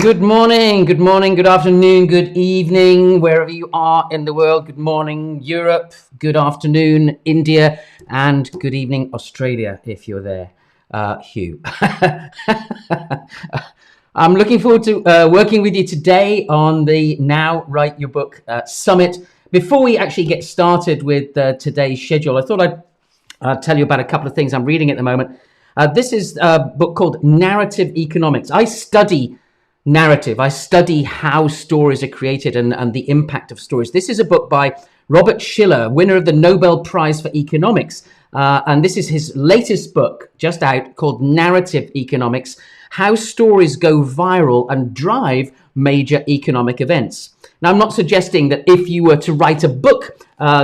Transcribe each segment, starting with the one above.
Good morning, good afternoon, good evening, wherever you are in the world. Good morning, Europe. Good afternoon, India. And good evening, Australia, if you're there, Hugh. I'm looking forward to working with you today on the Now Write Your Book Summit. Before we actually get started with today's schedule, I thought I'd tell you about a couple of things I'm reading at the moment. This is a book called Narrative Economics. I study narrative. I study how stories are created and the impact of stories. This is a book by Robert Shiller, winner of the Nobel Prize for Economics. And this is his latest book, just out, called Narrative Economics, How Stories Go Viral and Drive Major Economic Events. Now, I'm not suggesting that if you were to write a book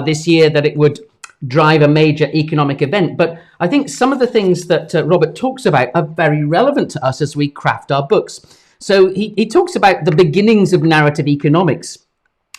this year that it would drive a major economic event, but I think some of the things that Robert talks about are very relevant to us as we craft our books. So he talks about the beginnings of narrative economics.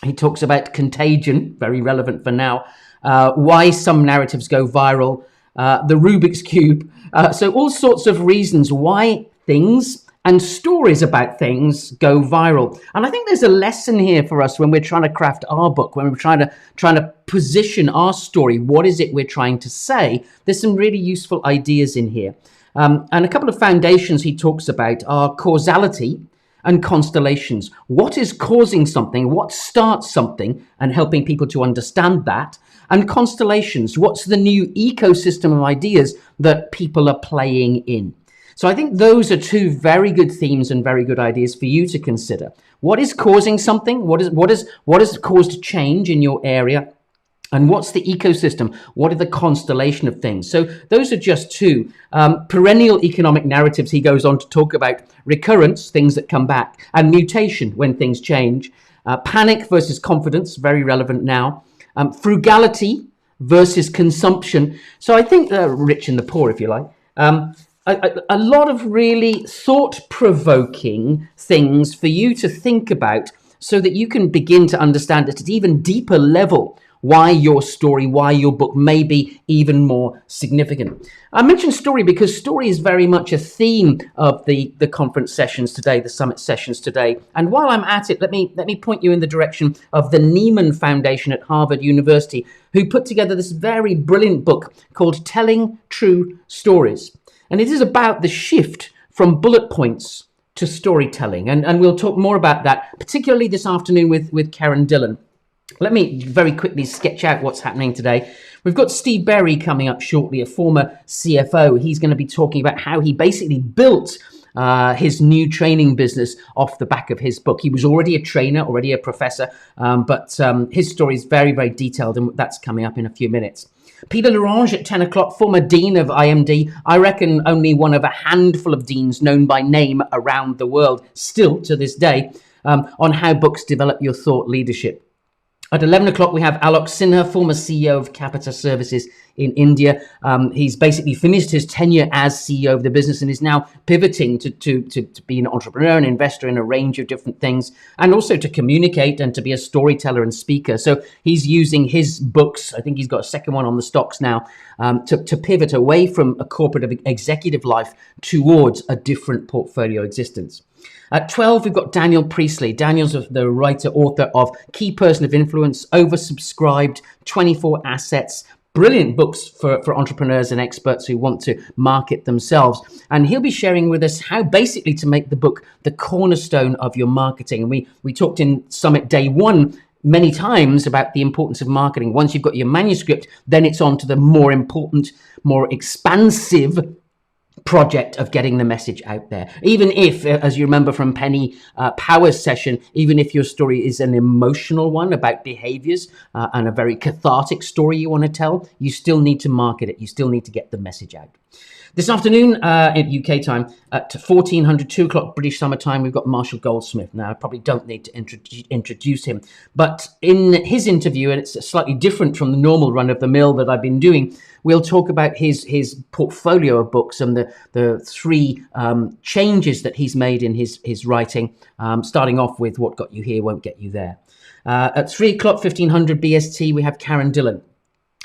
He talks about contagion, very relevant for now, why some narratives go viral, the Rubik's Cube. So all sorts of reasons why things and stories about things go viral. And I think there's a lesson here for us when we're trying to craft our book, when we're trying to position our story. What is it we're trying to say? There's some really useful ideas in here. And a couple of foundations he talks about are causality and constellations. What is causing something? What starts something? And helping people to understand that. And constellations. What's the new ecosystem of ideas that people are playing in? So I think those are two very good themes and very good ideas for you to consider. What is causing something? What has caused change in your area? And what's the ecosystem? What are the constellation of things? So those are just two. Perennial economic narratives, he goes on to talk about recurrence, things that come back, and mutation when things change. Panic versus confidence, very relevant now. Frugality versus consumption. So I think the rich and the poor, if you like. A lot of really thought-provoking things for you to think about so that you can begin to understand at an even deeper level why your story, why your book may be even more significant. I mentioned story because story is very much a theme of the conference sessions today, the summit sessions today. And while I'm at it, let me point you in the direction of the Nieman Foundation at Harvard University, who put together this very brilliant book called Telling True Stories. And it is about the shift from bullet points to storytelling. And we'll talk more about that, particularly this afternoon with Karen Dillon. Let me very quickly sketch out what's happening today. We've got Steve Berry coming up shortly, a former CFO. He's going to be talking about how he basically built his new training business off the back of his book. He was already a trainer, already a professor, but his story is very, very detailed, and that's coming up in a few minutes. Peter Lorange at 10 o'clock, former dean of IMD. I reckon only one of a handful of deans known by name around the world, still to this day, on how books develop your thought leadership. At 11 o'clock, we have Alok Sinha, former CEO of Capita Services in India. He's basically finished his tenure as CEO of the business and is now pivoting to be an entrepreneur and investor in a range of different things, and also to communicate and to be a storyteller and speaker. So he's using his books, I think he's got a second one on the stocks now, to pivot away from a corporate executive life towards a different portfolio existence. At 12, we've got Daniel Priestley. Daniel's the writer, author of Key Person of Influence, Oversubscribed, 24 Assets, brilliant books for entrepreneurs and experts who want to market themselves. And he'll be sharing with us how basically to make the book the cornerstone of your marketing. And we talked in Summit Day 1 many times about the importance of marketing. Once you've got your manuscript, then it's on to the more important, more expansive project of getting the message out there. Even if, as you remember from Penny Power's session, even if your story is an emotional one about behaviors and a very cathartic story you want to tell, you still need to market it. You still need to get the message out. This afternoon at UK time at 1400, 2 o'clock British summer time, we've got Marshall Goldsmith. Now, I probably don't need to introduce him, but in his interview, and it's slightly different from the normal run of the mill that I've been doing, we'll talk about his portfolio of books and the three changes that he's made in his writing, starting off with What Got You Here Won't Get You There. At 3 o'clock, 1500 BST, we have Karen Dillon.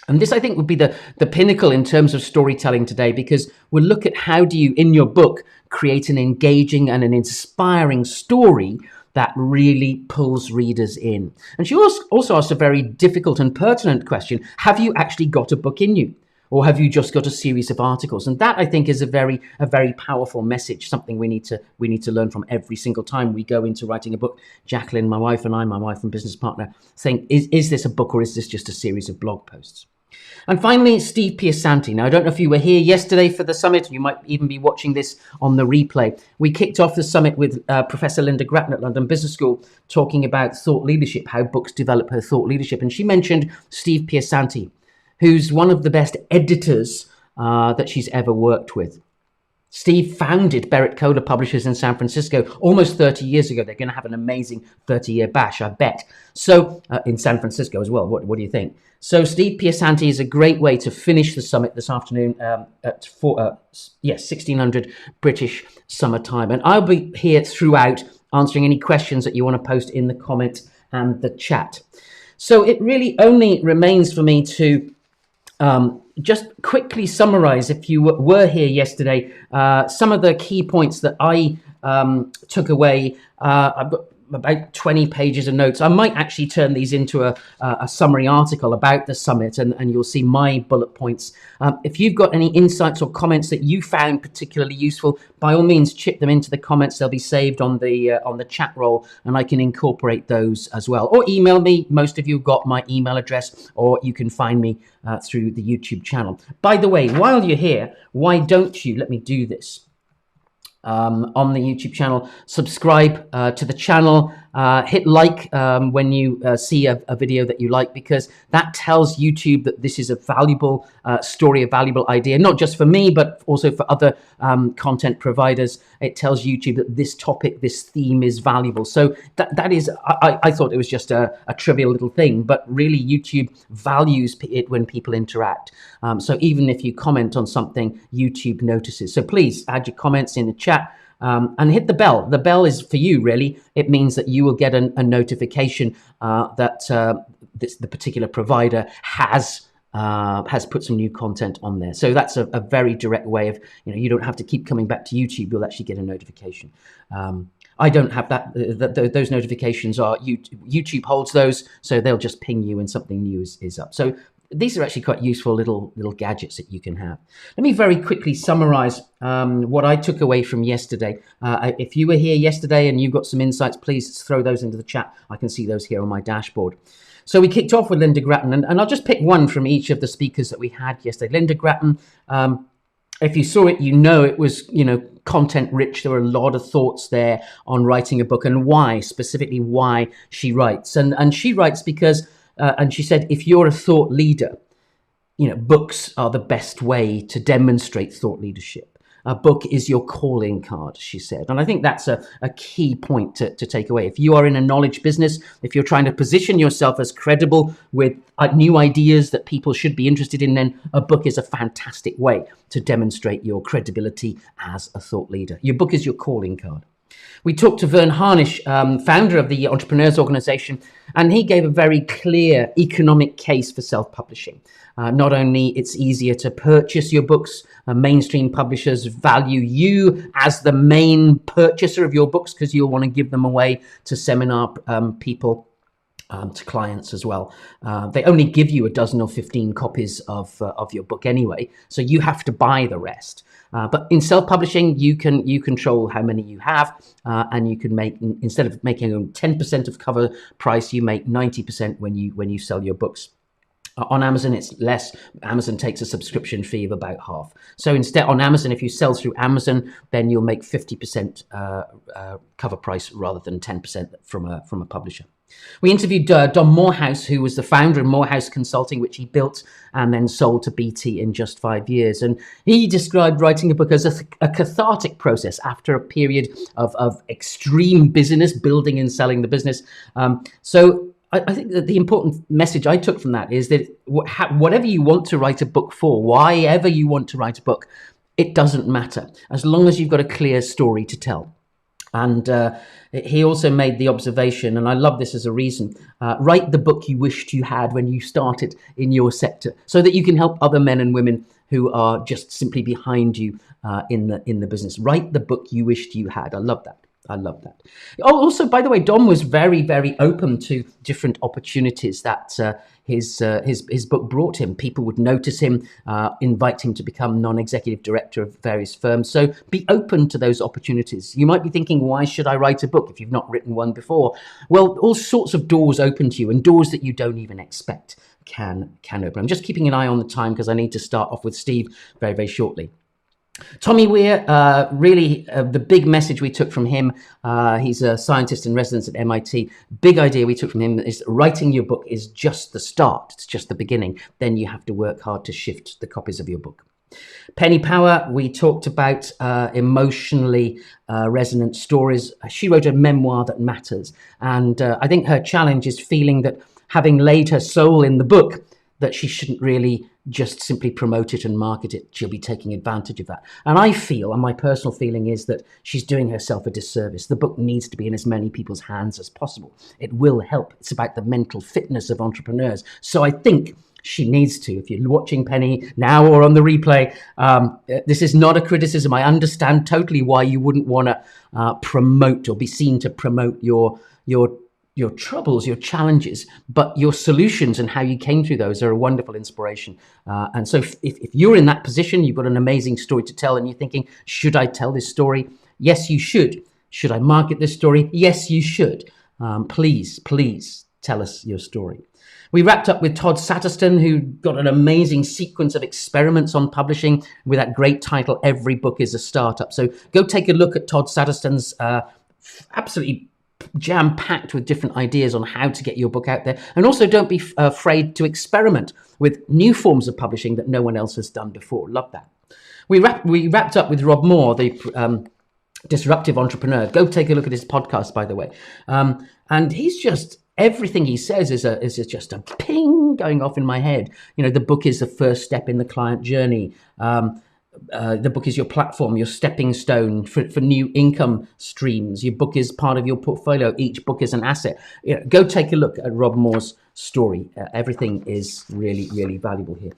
And this, I think, would be the pinnacle in terms of storytelling today, because we'll look at how do you, in your book, create an engaging and an inspiring story that really pulls readers in. And she also asked a very difficult and pertinent question. Have you actually got a book in you? Or have you just got a series of articles? And that, I think, is a very powerful message, something we need to learn from every single time we go into writing a book. Jacqueline, my wife, and I, my wife and business partner, saying, is this a book or is this just a series of blog posts? And finally, Steve Piasanti. Now, I don't know if you were here yesterday for the summit. You might even be watching this on the replay. We kicked off the summit with Professor LYNDA GRATTON at London Business School, talking about thought leadership, how books develop her thought leadership. And she mentioned Steve Piasanti, who's one of the best editors that she's ever worked with. Steve founded Berrett Kohler Publishers in San Francisco almost 30 years ago. They're going to have an amazing 30-year bash, I bet. So in San Francisco as well. What do you think? So Steve Piasanti is a great way to finish the summit this afternoon at 1600 British summer time. And I'll be here throughout answering any questions that you want to post in the comment and the chat. So it really only remains for me to just quickly summarize, if you were here yesterday, some of the key points that I took away. I've got about 20 pages of notes. I might actually turn these into a summary article about the summit, and you'll see my bullet points. If you've got any insights or comments that you found particularly useful, by all means, chip them into the comments. They'll be saved on the chat roll, and I can incorporate those as well. Or email me. Most of you have got my email address, or you can find me through the YouTube channel. By the way, while you're here, why don't you let me do this? On the YouTube channel, subscribe to the channel, hit like when you see a video that you like, because that tells YouTube that this is a valuable story, a valuable idea, not just for me, but also for other content providers. It tells YouTube that this topic, this theme is valuable. So that is, I thought it was just a trivial little thing, but really YouTube values it when people interact. So even if you comment on something, YouTube notices. So please add your comments in the chat. And hit the bell. The bell is for you, really. It means that you will get a notification that the particular provider has put some new content on there. So that's a very direct way of, you don't have to keep coming back to YouTube. You'll actually get a notification. I don't have that. Those notifications are YouTube holds those, so they'll just ping you when something new is up. So these are actually quite useful little gadgets that you can have. Let me very quickly summarize what I took away from yesterday. If you were here yesterday and you've got some insights, please throw those into the chat. I can see those here on my dashboard. So we kicked off with LYNDA GRATTON, and I'll just pick one from each of the speakers that we had yesterday. LYNDA GRATTON, if you saw it, it was, content rich. There were a lot of thoughts there on writing a book and specifically why she writes. And she writes because and she said, if you're a thought leader, books are the best way to demonstrate thought leadership. A book is your calling card, she said. And I think that's a key point to take away. If you are in a knowledge business, if you're trying to position yourself as credible with new ideas that people should be interested in, then a book is a fantastic way to demonstrate your credibility as a thought leader. Your book is your calling card. We talked to VERNE Harnish, founder of the Entrepreneurs Organization, and he gave a very clear economic case for self-publishing. Not only it's easier to purchase your books, mainstream publishers value you as the main purchaser of your books because you'll want to give them away to seminar people, to clients as well. They only give you a dozen or 15 copies of your book anyway, so you have to buy the rest. But in self-publishing, you control how many you have, and you can make, instead of making 10% of cover price, you make 90% when you sell your books. On Amazon, it's less. Amazon takes a subscription fee of about half. So instead, on Amazon, if you sell through Amazon, then you'll make 50% cover price rather than 10% from a publisher. We interviewed Don Moorhouse, who was the founder of Moorhouse Consulting, which he built and then sold to BT in just 5 years. And he described writing a book as a cathartic process after a period of extreme business, building and selling the business. So I think that the important message I took from that is that whatever you want to write a book for, why ever you want to write a book, it doesn't matter, as long as you've got a clear story to tell. And he also made the observation, and I love this as a reason, write the book you wished you had when you started in your sector, so that you can help other men and women who are just simply behind you in the business. Write the book you wished you had. I love that. I love that. Oh, also, by the way, Dom was very, very open to different opportunities that his book brought him. People would notice him, invite him to become non-executive director of various firms. So be open to those opportunities. You might be thinking, why should I write a book if you've not written one before? Well, all sorts of doors open to you, and doors that you don't even expect can open. I'm just keeping an eye on the time because I need to start off with Steve very, very shortly. Tommy WEIR, really the big message we took from him, he's a scientist in residence at MIT. Big idea we took from him is writing your book is just the start. It's just the beginning. Then you have to work hard to shift the copies of your book. Penny Power, we talked about emotionally resonant stories. She wrote a memoir that matters. And I think her challenge is feeling that having laid her soul in the book, that she shouldn't really just simply promote it and market it. She'll be taking advantage of that. And I feel, and my personal feeling is that she's doing herself a disservice. The book needs to be in as many people's hands as possible. It will help. It's about the mental fitness of entrepreneurs. So I think she needs to. If you're watching Penny now or on the replay, this is not a criticism. I understand totally why you wouldn't want to promote or be seen to promote your troubles, your challenges, but your solutions and how you came through those are a wonderful inspiration. And so if you're in that position, you've got an amazing story to tell and you're thinking, should I tell this story? Yes, you should. Should I market this story? Yes, you should. Please tell us your story. We wrapped up with Todd Sattersten, who got an amazing sequence of experiments on publishing with that great title, Every Book is a Startup. So go take a look at Todd Sattersten's absolutely jam-packed with different ideas on how to get your book out there. And also don't be afraid to experiment with new forms of publishing that no one else has done before. Love that. We wrapped up with Rob Moore, the disruptive entrepreneur. Go take a look at his podcast, by the way. And he's just, everything he says is just a ping going off in my head. You know, the book is the first step in the client journey. The book is your platform, your stepping stone for new income streams. Your book is part of your portfolio. Each book is an asset. You know, go take a look at Rob Moore's story. Everything is really, really valuable here.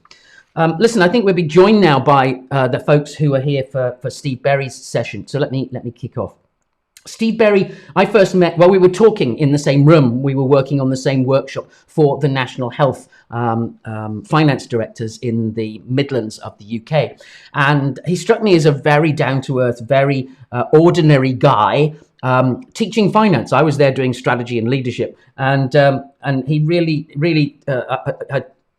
Listen, I think we'll be joined now by the folks who are here for Steve Berry's session. So let me kick off. Steve Berry, I first met while we were talking in the same room. We were working on the same workshop for the National Health finance directors in the Midlands of the UK. And he struck me as a very down-to-earth, very ordinary guy teaching finance. I was there doing strategy and leadership. And he really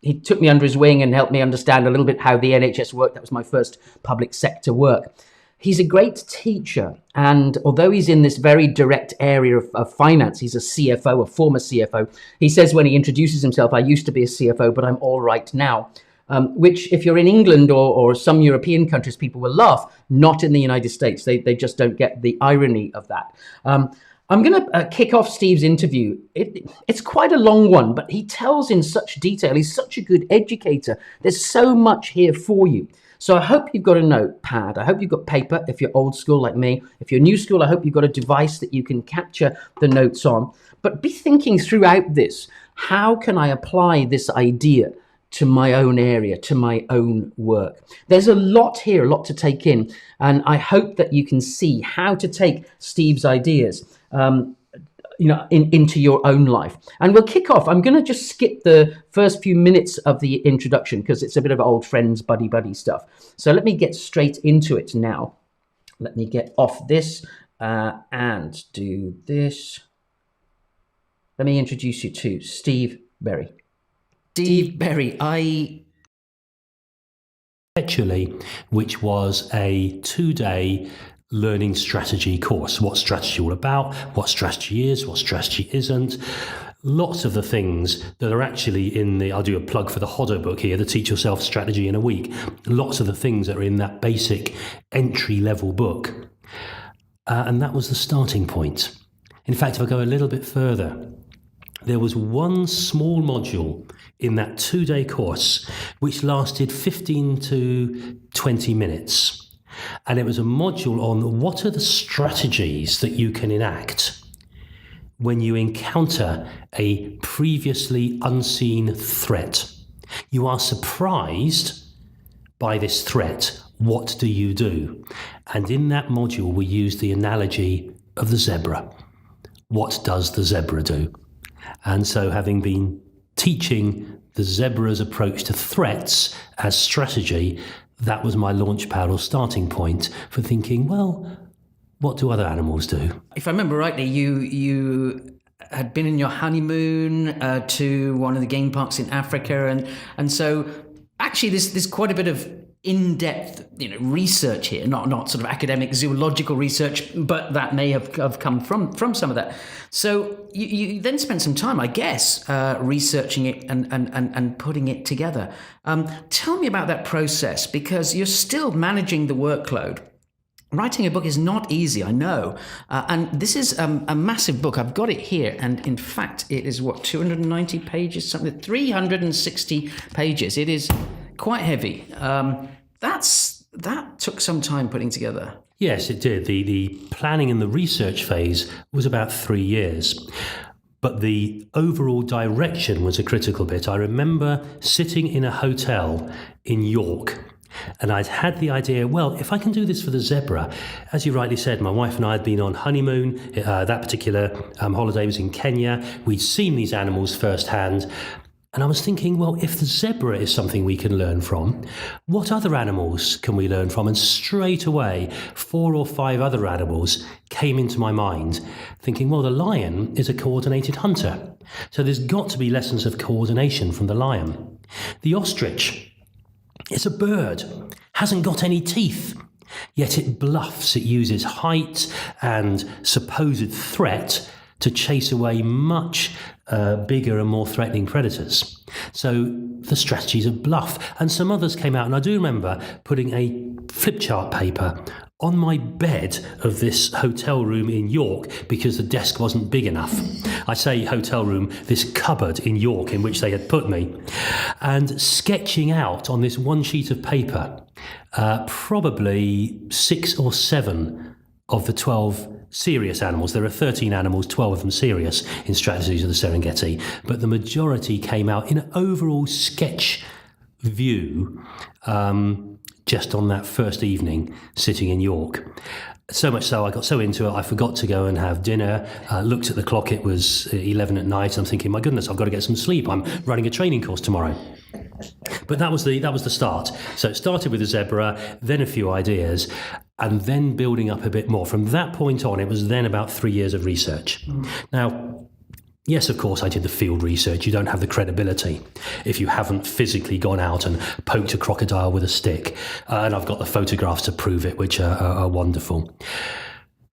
he took me under his wing and helped me understand a little bit how the NHS worked. That was my first public sector work. He's a great teacher, and although he's in this very direct area of finance, he's a CFO, a former CFO. He says when he introduces himself, I used to be a CFO, but I'm all right now, which if you're in England or some European countries, people will laugh, not in the United States. They just don't get the irony of that. I'm going to kick off Steve's interview. It's quite a long one, but he tells in such detail. He's such a good educator. There's so much here for you. So I hope you've got a notepad. I hope you've got paper if you're old school like me. If you're new school, I hope you've got a device that you can capture the notes on. But be thinking throughout this, how can I apply this idea to my own area, to my own work? There's a lot here, a lot to take in. And I hope that you can see how to take Steve's ideas into your own life. And we'll kick off. I'm going to just skip the first few minutes of the introduction because it's a bit of old friends, buddy stuff. So let me get straight into it now. Let me get off this and do this. Let me introduce you to Steve Berry. Steve Berry, Actually, which was a 2-day learning strategy course. What strategy all about, what strategy is, what strategy isn't. Lots of the things that are actually in I'll do a plug for the Hodder book here, the Teach Yourself Strategy in a Week. Lots of the things that are in that basic entry level book. And that was the starting point. In fact, if I go a little bit further, there was one small module in that 2-day course which lasted 15 to 20 minutes. And it was a module on what are the strategies that you can enact when you encounter a previously unseen threat. You are surprised by this threat. What do you do? And in that module, we used the analogy of the zebra. What does the zebra do? And so, having been teaching the zebra's approach to threats as strategy, that was my launch pad or starting point for thinking, well, what do other animals do? If I remember rightly, you had been in your honeymoon to one of the game parks in Africa, and so actually there's quite a bit of in-depth research here, not sort of academic zoological research, but that may have come from some of that. So you then spent some time, I guess, researching it and putting it together. Tell me about that process, because you're still managing the workload. Writing a book is not easy, I know. And this is a massive book. I've got it here. And in fact, it is 290 pages, something, 360 pages. It is quite heavy. That took some time putting together. Yes, it did. The planning and the research phase was about 3 years. But the overall direction was a critical bit. I remember sitting in a hotel in York, and I'd had the idea, well, if I can do this for the zebra, as you rightly said, my wife and I had been on honeymoon. That particular holiday was in Kenya. We'd seen these animals firsthand. And I was thinking, well, if the zebra is something we can learn from, what other animals can we learn from? And straight away, 4 or 5 other animals came into my mind, thinking, well, the lion is a coordinated hunter. So there's got to be lessons of coordination from the lion. The ostrich, it's a bird, hasn't got any teeth, yet it bluffs. It uses height and supposed threat to chase away much bigger and more threatening predators. So the strategies of bluff. And some others came out, and I do remember putting a flip chart paper on my bed of this hotel room in York because the desk wasn't big enough. I say hotel room, this cupboard in York in which they had put me, and sketching out on this one sheet of paper probably 6 or 7 of the 12 serious animals. There are 13 animals, 12 of them serious in Strategies of the Serengeti, but the majority came out in an overall sketch view just on that first evening sitting in York. So much so, I got so into it, I forgot to go and have dinner. Looked at the clock, it was 11 at night. I'm thinking, my goodness, I've got to get some sleep. I'm running a training course tomorrow. But that was the start. So it started with the zebra, then a few ideas, and then building up a bit more. From that point on, it was then about 3 years of research. Now, yes, of course, I did the field research. You don't have the credibility if you haven't physically gone out and poked a crocodile with a stick. And I've got the photographs to prove it, which are wonderful.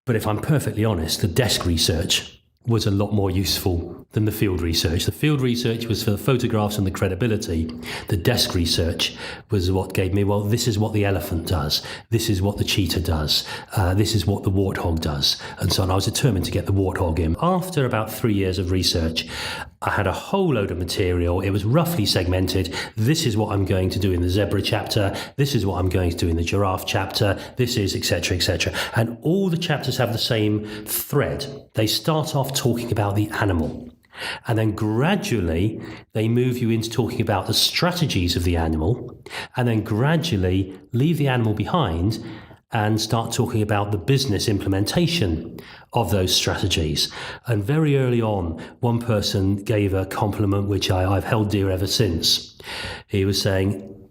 But if I'm perfectly honest, the desk research was a lot more useful than the field research. The field research was for the photographs and the credibility. The desk research was what gave me, well, this is what the elephant does. This is what the cheetah does. This is what the warthog does. And so on. I was determined to get the warthog in. After about 3 years of research, I had a whole load of material. It was roughly segmented. This is what I'm going to do in the zebra chapter. This is what I'm going to do in the giraffe chapter. This is, etc., etc. And all the chapters have the same thread. They start off talking about the animal. And then gradually they move you into talking about the strategies of the animal, and then gradually leave the animal behind and start talking about the business implementation of those strategies. And very early on, one person gave a compliment which I've held dear ever since. He was saying,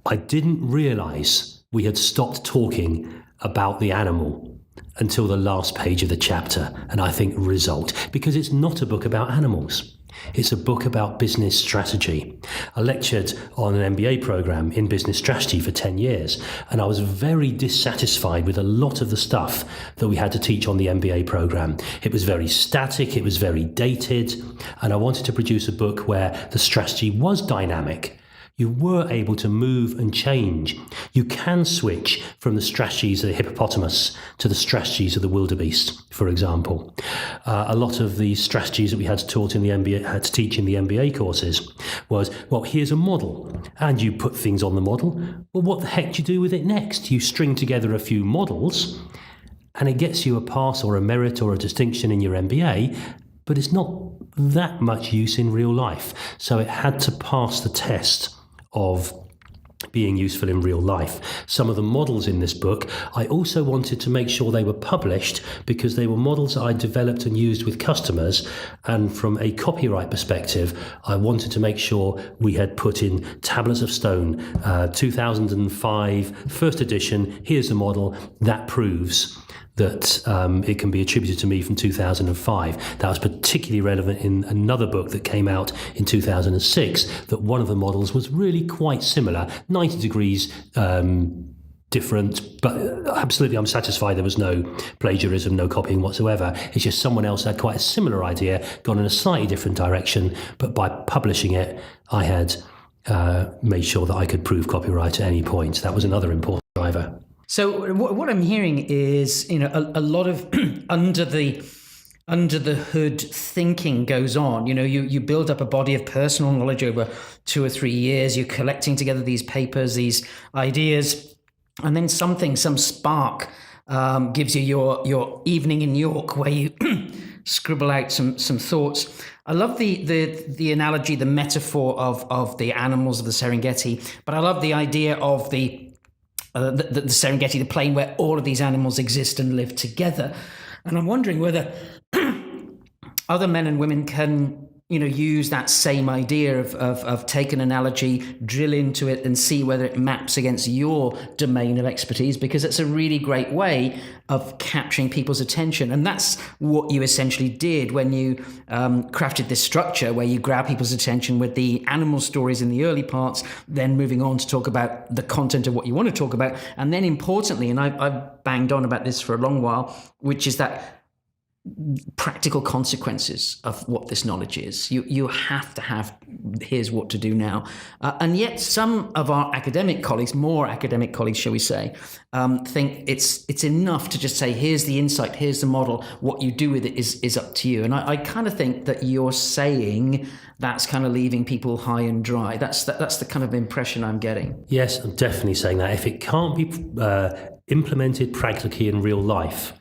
I didn't realize we had stopped talking about the animal until the last page of the chapter, and I think result, because it's not a book about animals. It's a book about business strategy. I lectured on an MBA program in business strategy for 10 years, and I was very dissatisfied with a lot of the stuff that we had to teach on the MBA program. It was very static, it was very dated, and I wanted to produce a book where the strategy was dynamic. You were able to move and change. You can switch from the strategies of the hippopotamus to the strategies of the wildebeest, for example. a lot of the strategies that we had to taught in the MBA, had to teach in the MBA courses was, well, here's a model, and you put things on the model. Well, what the heck do you do with it next? You string together a few models, and it gets you a pass or a merit or a distinction in your MBA, but it's not that much use in real life. So it had to pass the test of being useful in real life. Some of the models in this book, I also wanted to make sure they were published because they were models that I developed and used with customers. And from a copyright perspective, I wanted to make sure we had put in tablets of stone, 2005, first edition, here's a model that proves that it can be attributed to me from 2005. That was particularly relevant in another book that came out in 2006, that one of the models was really quite similar, 90 degrees different, but absolutely I'm satisfied there was no plagiarism, no copying whatsoever. It's just someone else had quite a similar idea, gone in a slightly different direction, but by publishing it, I had made sure that I could prove copyright at any point. That was another important driver. So what I'm hearing is, a lot of under the hood thinking goes on. You build up a body of personal knowledge over 2 or 3 years. You're collecting together these papers, these ideas, and then some spark gives you your evening in York where you scribble out some thoughts. I love the analogy, the metaphor of the animals of the Serengeti, but I love the idea of the Serengeti, the plain where all of these animals exist and live together. And I'm wondering whether other men and women can, use that same idea of take an analogy, drill into it and see whether it maps against your domain of expertise, because it's a really great way of capturing people's attention. And that's what you essentially did when you crafted this structure where you grab people's attention with the animal stories in the early parts, then moving on to talk about the content of what you want to talk about. And then importantly, and I've banged on about this for a long while, which is that practical consequences of what this knowledge is. You have to have, here's what to do now. And yet some of our academic colleagues, more academic colleagues, shall we say, think it's enough to just say, here's the insight, here's the model, what you do with it is up to you. And I kind of think that you're saying that's kind of leaving people high and dry. That's the kind of impression I'm getting. Yes, I'm definitely saying that. If it can't be implemented practically in real life,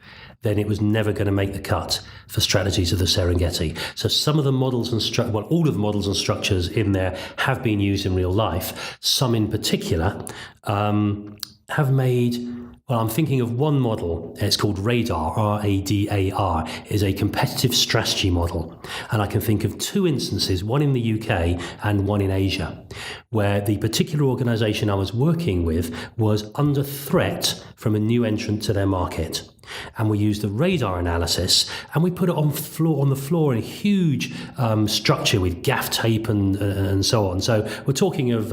then it was never going to make the cut for strategies of the Serengeti. So some of the models and all of the models and structures in there have been used in real life. Some in particular have made. Well, I'm thinking of one model. It's called RADAR, R-A-D-A-R. It is a competitive strategy model. And I can think of 2 instances, one in the UK and one in Asia, where the particular organization I was working with was under threat from a new entrant to their market. And we used the radar analysis and we put it on the floor in a huge structure with gaff tape and so on. So we're talking of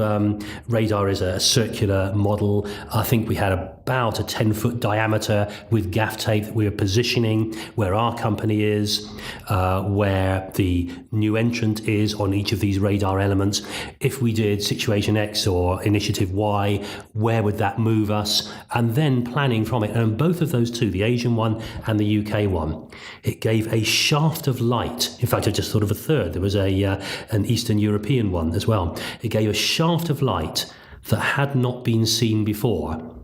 radar is a circular model. I think we had about a 10-foot diameter with gaff tape that we were positioning where our company is, where the new entrant is on each of these radar elements. If we did situation X or initiative Y, where would that move us? And then planning from it. And both of those two, the Asian one and the UK one, it gave a shaft of light. In fact, I just thought of a third. There was an Eastern European one as well. It gave a shaft of light that had not been seen before,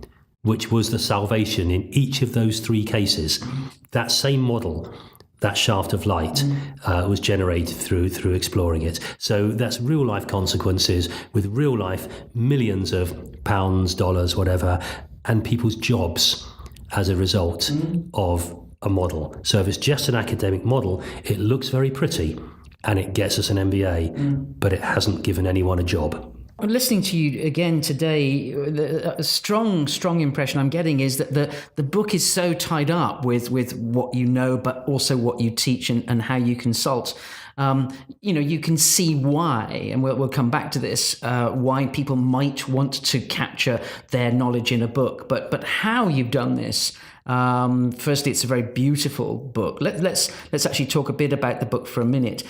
which was the salvation in each of those 3 cases. That same model, that shaft of light was generated through exploring it. So that's real life consequences with real life millions of pounds, dollars, whatever, and people's jobs as a result of a model. So if it's just an academic model, it looks very pretty and it gets us an MBA, but it hasn't given anyone a job. Listening to you again today, a strong impression I'm getting is that the book is so tied up with what you know, but also what you teach and how you consult. You can see why, and we'll come back to this, why people might want to capture their knowledge in a book. But how you've done this, firstly, it's a very beautiful book. Let's actually talk a bit about the book for a minute.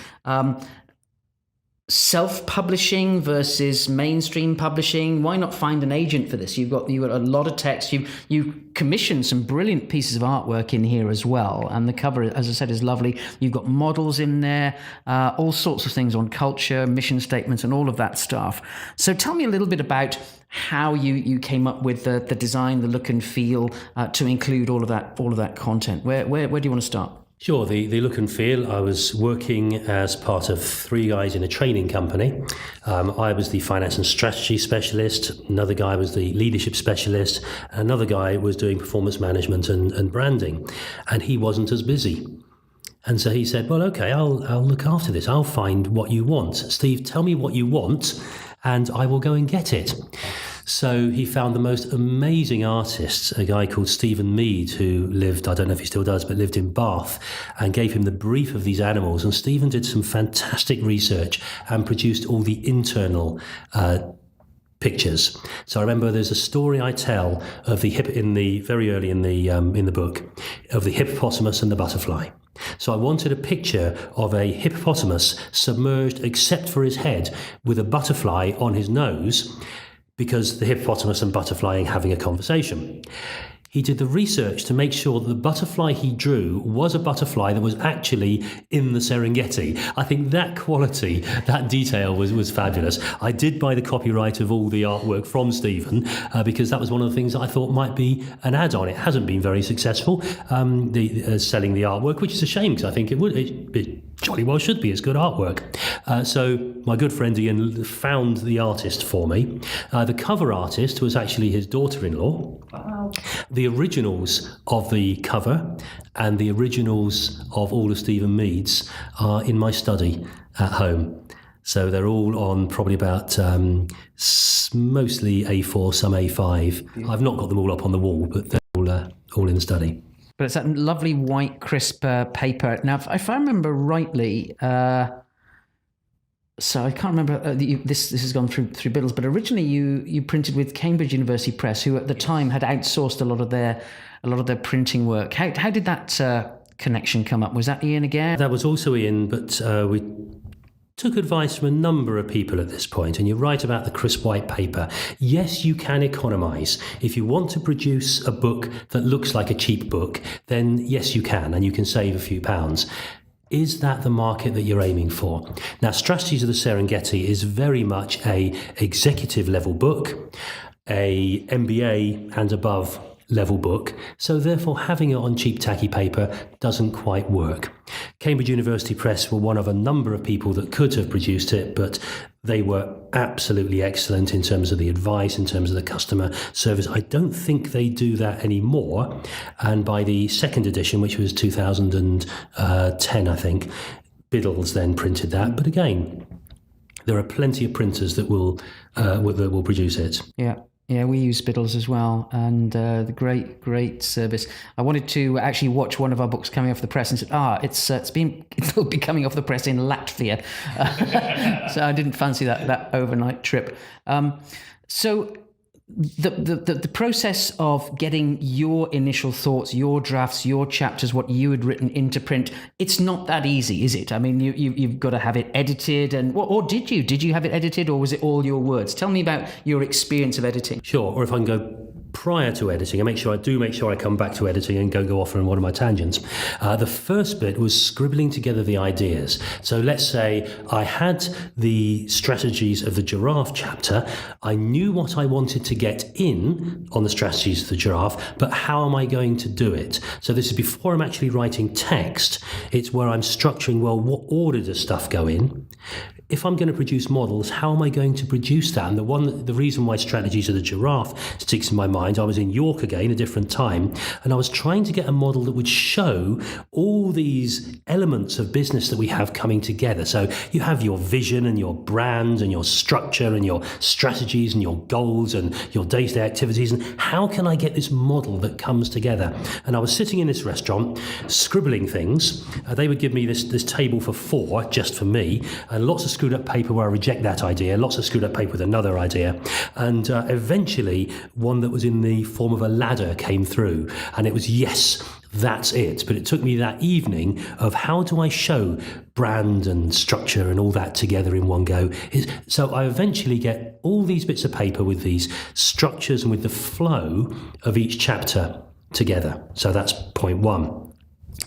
self-publishing versus mainstream publishing? Why not find an agent for this? You've got a lot of text. You commissioned some brilliant pieces of artwork in here as well, and the cover, as I said, is lovely. You've got models in there, all sorts of things on culture, mission statements, and all of that stuff. So tell me a little bit about how you came up with the design, the look and feel to include all of that content. Where do you want to start? Sure, the look and feel. I was working as part of three guys in a training company. I was the finance and strategy specialist. Another guy was the leadership specialist. Another guy was doing performance management and branding. And he wasn't as busy. And so he said, well, okay, I'll look after this. I'll find what you want. Steve, tell me what you want and I will go and get it. So he found the most amazing artists, a guy called Stephen Mead, who lived, I don't know if he still does, but lived in Bath, and gave him the brief of these animals. And Stephen did some fantastic research and produced all the internal pictures. So I remember there's a story I tell of very early in the book, of the hippopotamus and the butterfly. So I wanted a picture of a hippopotamus submerged, except for his head, with a butterfly on his nose, because the hippopotamus and butterfly are having a conversation. He did the research to make sure that the butterfly he drew was a butterfly that was actually in the Serengeti. I think that quality, that detail was fabulous. I did buy the copyright of all the artwork from Stephen because that was one of the things that I thought might be an add-on. It hasn't been very successful, selling the artwork, which is a shame because I think it jolly well should be. It's good artwork. So my good friend Ian found the artist for me. The cover artist was actually his daughter-in-law. Wow. The originals of the cover and the originals of all of Stephen Mead's are in my study at home. So they're all on probably about mostly A4, some A5. I've not got them all up on the wall, but they're all in the study. But it's that lovely white, crisp paper. Now, if I remember rightly, so I can't remember, this has gone through Biddles, but originally you printed with Cambridge University Press, who at the time had outsourced a lot of their printing work. How did that connection come up? Was that Ian again? That was also Ian, but we took advice from a number of people at this point, and you're right about the crisp white paper. Yes, you can economise. If you want to produce a book that looks like a cheap book, then yes, you can, and you can save a few pounds. Is that the market that you're aiming for? Now, Strategies of the Serengeti is very much a executive level book, a MBA and above level book, so therefore having it on cheap tacky paper doesn't quite work. Cambridge University Press were one of a number of people that could have produced it, but they were absolutely excellent in terms of the advice, in terms of the customer service. I don't think they do that anymore. And by the second edition, which was 2010, I think, Biddles then printed that. But again, there are plenty of printers that will produce it. Yeah. Yeah, we use Biddles as well, and the great service. I wanted to actually watch one of our books coming off the press and said, it'll be coming off the press in Latvia. So I didn't fancy that overnight trip. So the process of getting your initial thoughts, your drafts, your chapters, what you had written into print, it's not that easy, is it? I mean, you've got to have it edited, or did you have it edited, or was it all your words? Tell me about your experience of editing. Sure, or if I can go prior to editing, I make sure I come back to editing and go off on one of my tangents. The first bit was scribbling together the ideas. So let's say I had the strategies of the giraffe chapter. I knew what I wanted to get in on the strategies of the giraffe, but how am I going to do it? So this is before I'm actually writing text. It's where I'm structuring, well, what order does stuff go in? If I'm going to produce models, how am I going to produce that? And the reason why strategies of the giraffe sticks in my mind, I was in York again, a different time, and I was trying to get a model that would show all these elements of business that we have coming together. So you have your vision and your brand and your structure and your strategies and your goals and your day-to-day activities. And how can I get this model that comes together? And I was sitting in this restaurant, scribbling things. They would give me this table for 4, just for me, and lots of screwed up paper where I reject that idea, lots of screwed up paper with another idea, and eventually one that was in the form of a ladder came through, and it was, yes, that's it. But it took me that evening of how do I show brand and structure and all that together in one go. So I eventually get all these bits of paper with these structures and with the flow of each chapter together. So that's point one.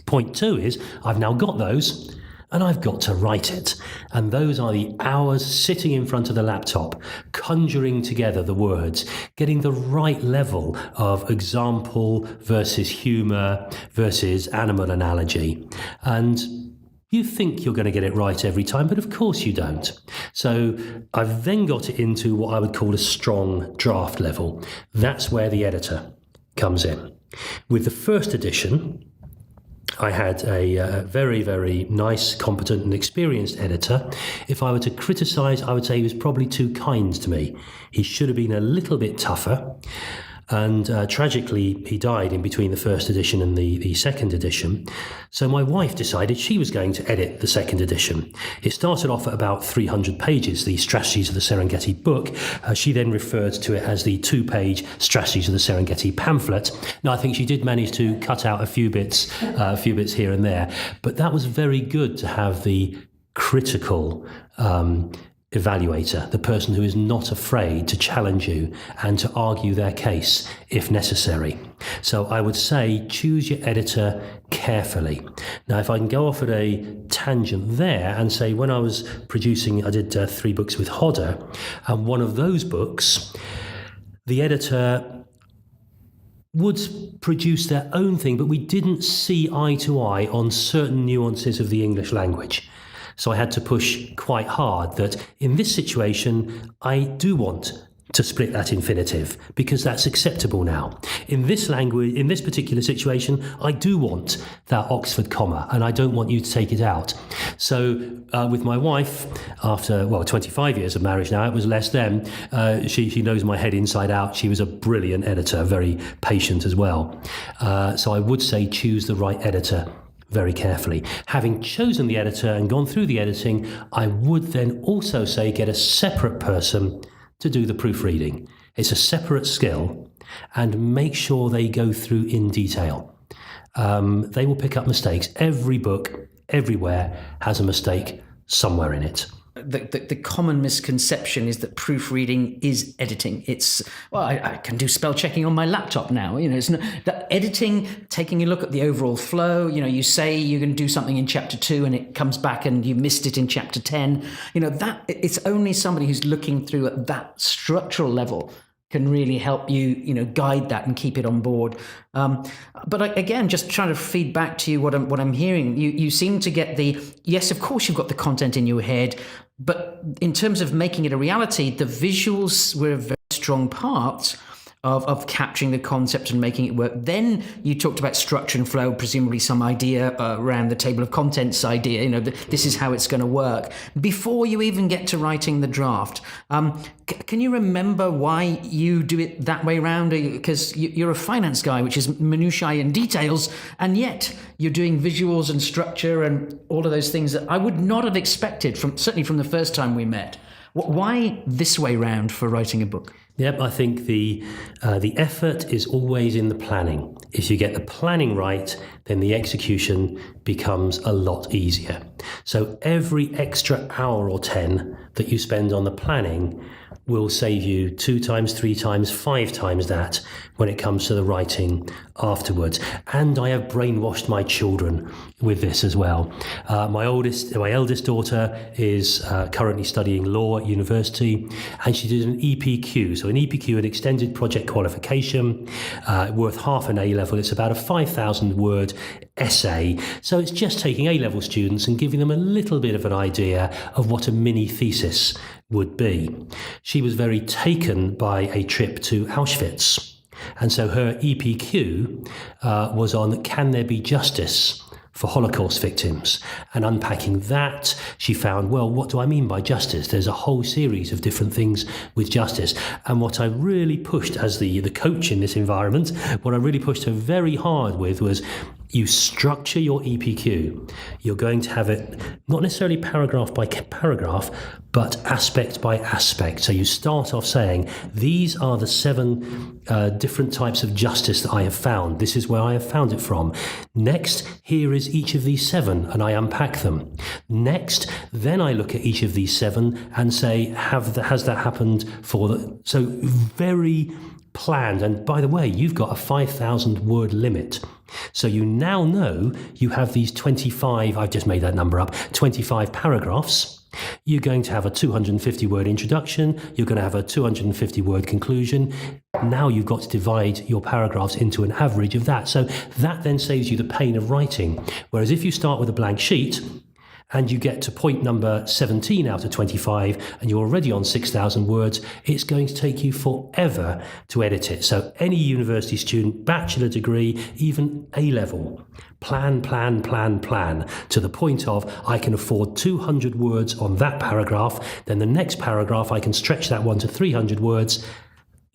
Point two is I've now got those and I've got to write it. And those are the hours sitting in front of the laptop, conjuring together the words, getting the right level of example versus humour versus animal analogy. And you think you're going to get it right every time, but of course you don't. So I've then got it into what I would call a strong draft level. That's where the editor comes in. With the first edition, I had a very, very nice, competent and experienced editor. If I were to criticise, I would say he was probably too kind to me. He should have been a little bit tougher. And tragically, he died in between the first edition and the second edition. So my wife decided she was going to edit the second edition. It started off at about 300 pages, the Strategies of the Serengeti book. She then referred to it as the 2-page Strategies of the Serengeti pamphlet. Now, I think she did manage to cut out a few bits here and there. But that was very good to have the critical evaluator, the person who is not afraid to challenge you and to argue their case if necessary. So I would say choose your editor carefully. Now, if I can go off at a tangent there and say when I was producing, I did 3 books with Hodder, and one of those books, the editor would produce their own thing, but we didn't see eye to eye on certain nuances of the English language. So I had to push quite hard that in this situation, I do want to split that infinitive because that's acceptable now. In this language, in this particular situation, I do want that Oxford comma and I don't want you to take it out. So with my wife, after 25 years of marriage now, it was less then, she knows my head inside out. She was a brilliant editor, very patient as well. So I would say choose the right editor very carefully. Having chosen the editor and gone through the editing, I would then also say get a separate person to do the proofreading. It's a separate skill, and make sure they go through in detail. They will pick up mistakes. Every book, everywhere, has a mistake somewhere in it. The common misconception is that proofreading is editing. It's, I can do spell checking on my laptop now. It's not that editing, taking a look at the overall flow. You say you're going to do something in chapter 2 and it comes back and you missed it in chapter 10. That it's only somebody who's looking through at that structural level can really help you, guide that and keep it on board. But again, just trying to feed back to you what I'm hearing. You seem to get yes, of course you've got the content in your head, but in terms of making it a reality, the visuals were a very strong part of capturing the concept and making it work. Then you talked about structure and flow, presumably some idea around the table of contents idea, this is how it's going to work, before you even get to writing the draft. Can you remember why you do it that way around? Because you're a finance guy, which is minutiae and details, and yet you're doing visuals and structure and all of those things that I would not have expected, certainly from the first time we met. Why this way round for writing a book? Yep, I think the effort is always in the planning. If you get the planning right, then the execution becomes a lot easier. So every extra hour or 10 that you spend on the planning will save you 2 times, 3 times, 5 times that when it comes to the writing afterwards. And I have brainwashed my children with this as well. My eldest daughter is currently studying law at university, and she did an EPQ. So an EPQ, an extended project qualification, worth half an A-level. It's about a 5,000-word essay. So it's just taking A-level students and giving them a little bit of an idea of what a mini thesis would be. She was very taken by a trip to Auschwitz. And so her EPQ was on can there be justice for Holocaust victims? And unpacking that, she found, what do I mean by justice? There's a whole series of different things with justice. And what I really pushed as the coach in this environment, what I really pushed her very hard with was you structure your EPQ. You're going to have it not necessarily paragraph by paragraph, but aspect by aspect. So you start off saying, these are the 7 different types of justice that I have found. This is where I have found it from. Next, here is each of these 7, and I unpack them. Next, then I look at each of these 7 and say, has that happened for the... So very planned. And by the way, you've got a 5,000 word limit. So you now know you have these 25, I've just made that number up, 25 paragraphs. You're going to have a 250 word introduction. You're going to have a 250 word conclusion. Now you've got to divide your paragraphs into an average of that. So that then saves you the pain of writing. Whereas if you start with a blank sheet, and you get to point number 17 out of 25, and you're already on 6,000 words, it's going to take you forever to edit it. So any university student, bachelor degree, even A-level, plan, to the point of, I can afford 200 words on that paragraph, then the next paragraph, I can stretch that one to 300 words.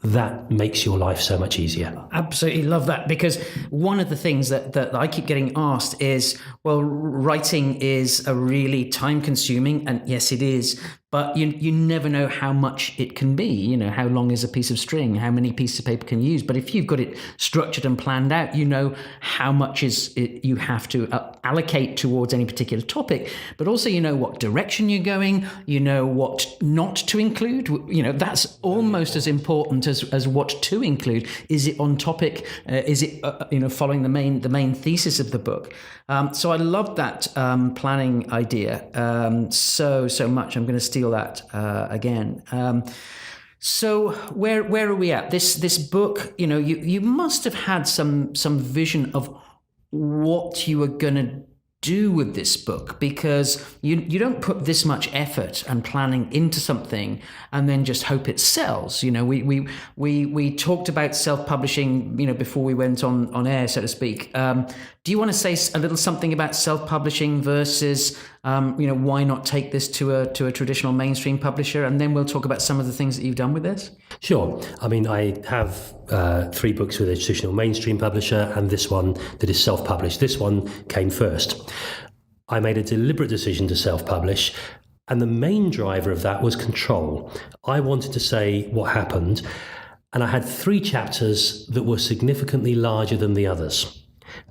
That makes your life so much easier. Absolutely love that, because one of the things that I keep getting asked is, well, writing is a really time consuming, and yes, it is, but you never know how much it can be. You know, how long is a piece of string? How many pieces of paper can you use? But if you've got it structured and planned out, you know how much is it you have to allocate towards any particular topic, but also you know what direction you're going, you know what not to include. You know, that's almost as important as what to include. Is it on topic? Is it following the main thesis of the book? So I love that planning idea so much. I'm going to steal that again. So where are we at? This book, you must have had some vision of what you were going to do with this book, because you don't put this much effort and planning into something and then just hope it sells. We talked about self-publishing, before we went on air, so to speak. Do you want to say a little something about self-publishing versus, why not take this to a traditional mainstream publisher? And then we'll talk about some of the things that you've done with this. Sure. I mean, I have 3 books with a traditional mainstream publisher, and this one that is self-published. This one came first. I made a deliberate decision to self-publish, and the main driver of that was control. I wanted to say what happened, and I had 3 chapters that were significantly larger than the others.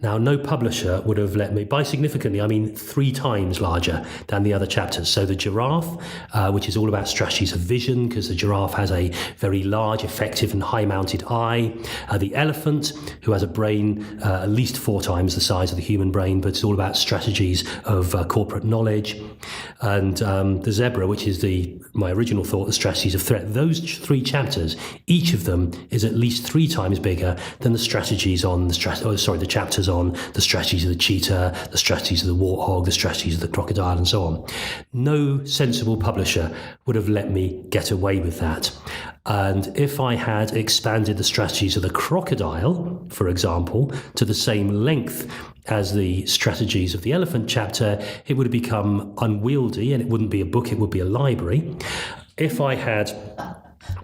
Now, no publisher would have let me, by significantly, I mean 3 times larger than the other chapters. So the giraffe, which is all about strategies of vision, because the giraffe has a very large, effective and high-mounted eye. The elephant, who has a brain at least 4 times the size of the human brain, but it's all about strategies of corporate knowledge. And the zebra, which is my original thought, the strategies of threat. Those 3 chapters, each of them is at least 3 times bigger than the strategies on the chapters on the strategies of the cheetah, the strategies of the warthog, the strategies of the crocodile, and so on. No sensible publisher would have let me get away with that. And if I had expanded the strategies of the crocodile, for example, to the same length as the strategies of the elephant chapter, it would have become unwieldy, and it wouldn't be a book, it would be a library. If I had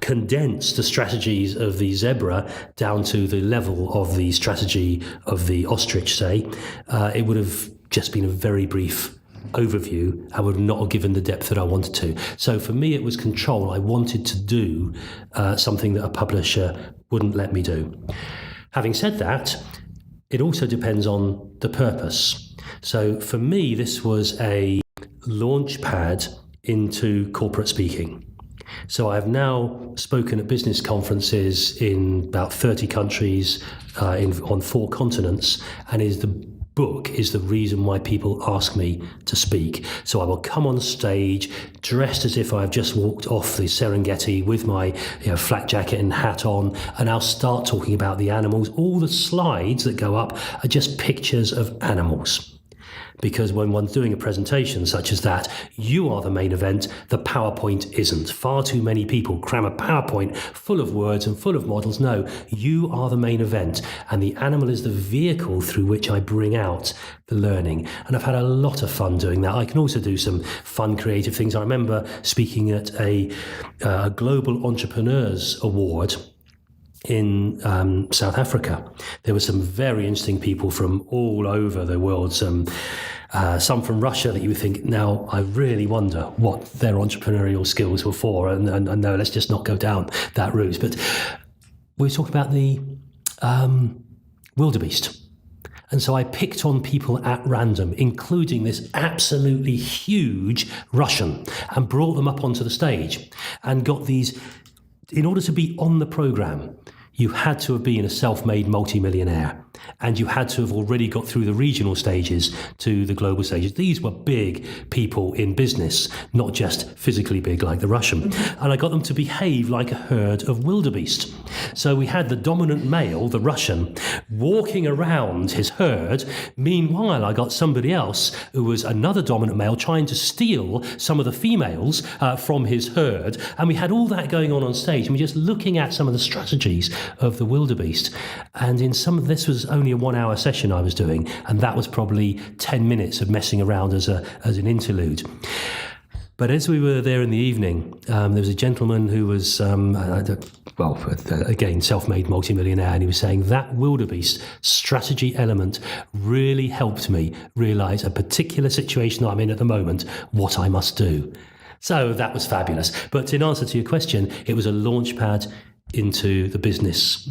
condense the strategies of the zebra down to the level of the strategy of the ostrich, say, it would have just been a very brief overview. I would not have given the depth that I wanted to. So for me, it was control. I wanted to do something that a publisher wouldn't let me do. Having said that, it also depends on the purpose. So for me, this was a launch pad into corporate speaking. So I've now spoken at business conferences in about 30 countries on 4 continents, and the book is the reason why people ask me to speak. So I will come on stage dressed as if I've just walked off the Serengeti with my flak jacket and hat on, and I'll start talking about the animals. All the slides that go up are just pictures of animals. Because when one's doing a presentation such as that, you are the main event, the PowerPoint isn't. Far too many people cram a PowerPoint full of words and full of models. No, you are the main event, and the animal is the vehicle through which I bring out the learning. And I've had a lot of fun doing that. I can also do some fun creative things. I remember speaking at a Global Entrepreneurs Award in South Africa. There were some very interesting people from all over the world, some some from Russia that you would think, now I really wonder what their entrepreneurial skills were for, and no, let's just not go down that route. But we were talking about the wildebeest. And so I picked on people at random, including this absolutely huge Russian, and brought them up onto the stage and got these. In order to be on the programme, you had to have been a self-made multimillionaire, and you had to have already got through the regional stages to the global stages. These were big people in business, not just physically big like the Russian. And I got them to behave like a herd of wildebeest. So we had the dominant male, the Russian, walking around his herd. Meanwhile, I got somebody else who was another dominant male trying to steal some of the females from his herd. And we had all that going on stage, and we're just looking at some of the strategies of the wildebeest. And in some of this was only a 1 hour session I was doing, and that was probably 10 minutes of messing around as an interlude. But as we were there in the evening, there was a gentleman who was, again, self-made multimillionaire, and he was saying that wildebeest strategy element really helped me realise a particular situation that I'm in at the moment, what I must do. So that was fabulous. But in answer to your question, it was a launch pad into the business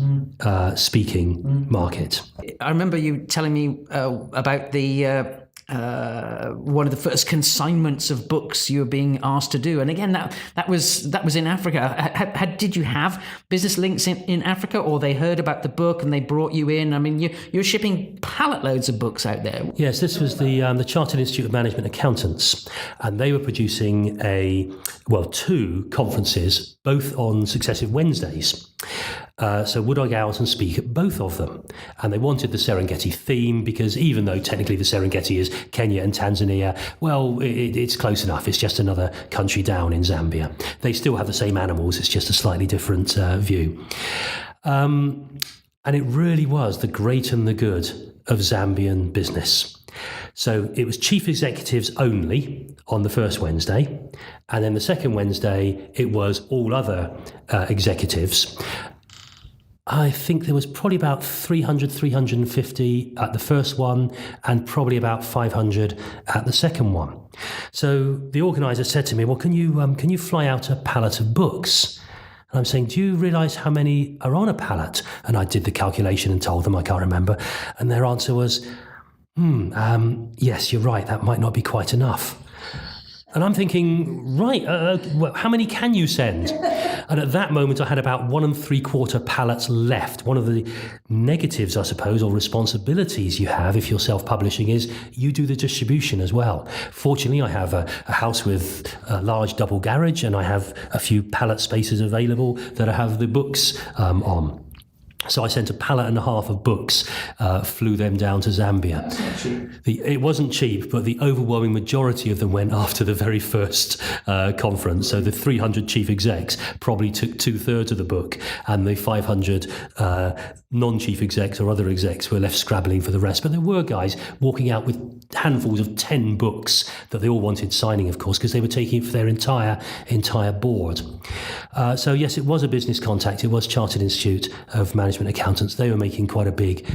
speaking market. I remember you telling me about the one of the first consignments of books you were being asked to do, and again that was in Africa. Did you have business links in Africa, or they heard about the book and they brought you in? I mean, you're shipping pallet loads of books out there. Yes, this was the Chartered Institute of Management Accountants, and they were producing two conferences, both on successive Wednesdays. So would I go out and speak at both of them? And they wanted the Serengeti theme, because even though technically the Serengeti is Kenya and Tanzania, well, it's close enough. It's just another country down in Zambia. They still have the same animals. It's just a slightly different view. And it really was the great and the good of Zambian business. So it was chief executives only on the first Wednesday. And then the second Wednesday, it was all other executives. I think there was probably about 300, 350 at the first one, and probably about 500 at the second one. So the organizer said to me, well, can you fly out a pallet of books? And I'm saying, do you realise how many are on a pallet? And I did the calculation and told them, I can't remember. And their answer was, yes, you're right, that might not be quite enough. And I'm thinking, right, how many can you send? And at that moment, I had about 1 3/4 pallets left. One of the negatives, I suppose, or responsibilities you have if you're self-publishing is you do the distribution as well. Fortunately, I have a house with a large double garage, and I have a few pallet spaces available that I have the books on. So I sent 1.5 pallets of books, flew them down to Zambia. That's not cheap. It wasn't cheap, but the overwhelming majority of them went after the very first conference. So the 300 chief execs probably took 2/3 of the book, and the 500 non-chief execs or other execs were left scrabbling for the rest. But there were guys walking out with handfuls of 10 books that they all wanted signing, of course, because they were taking it for their entire board. So yes, it was a business contact. It was Chartered Institute of Management Accountants. They were making quite a big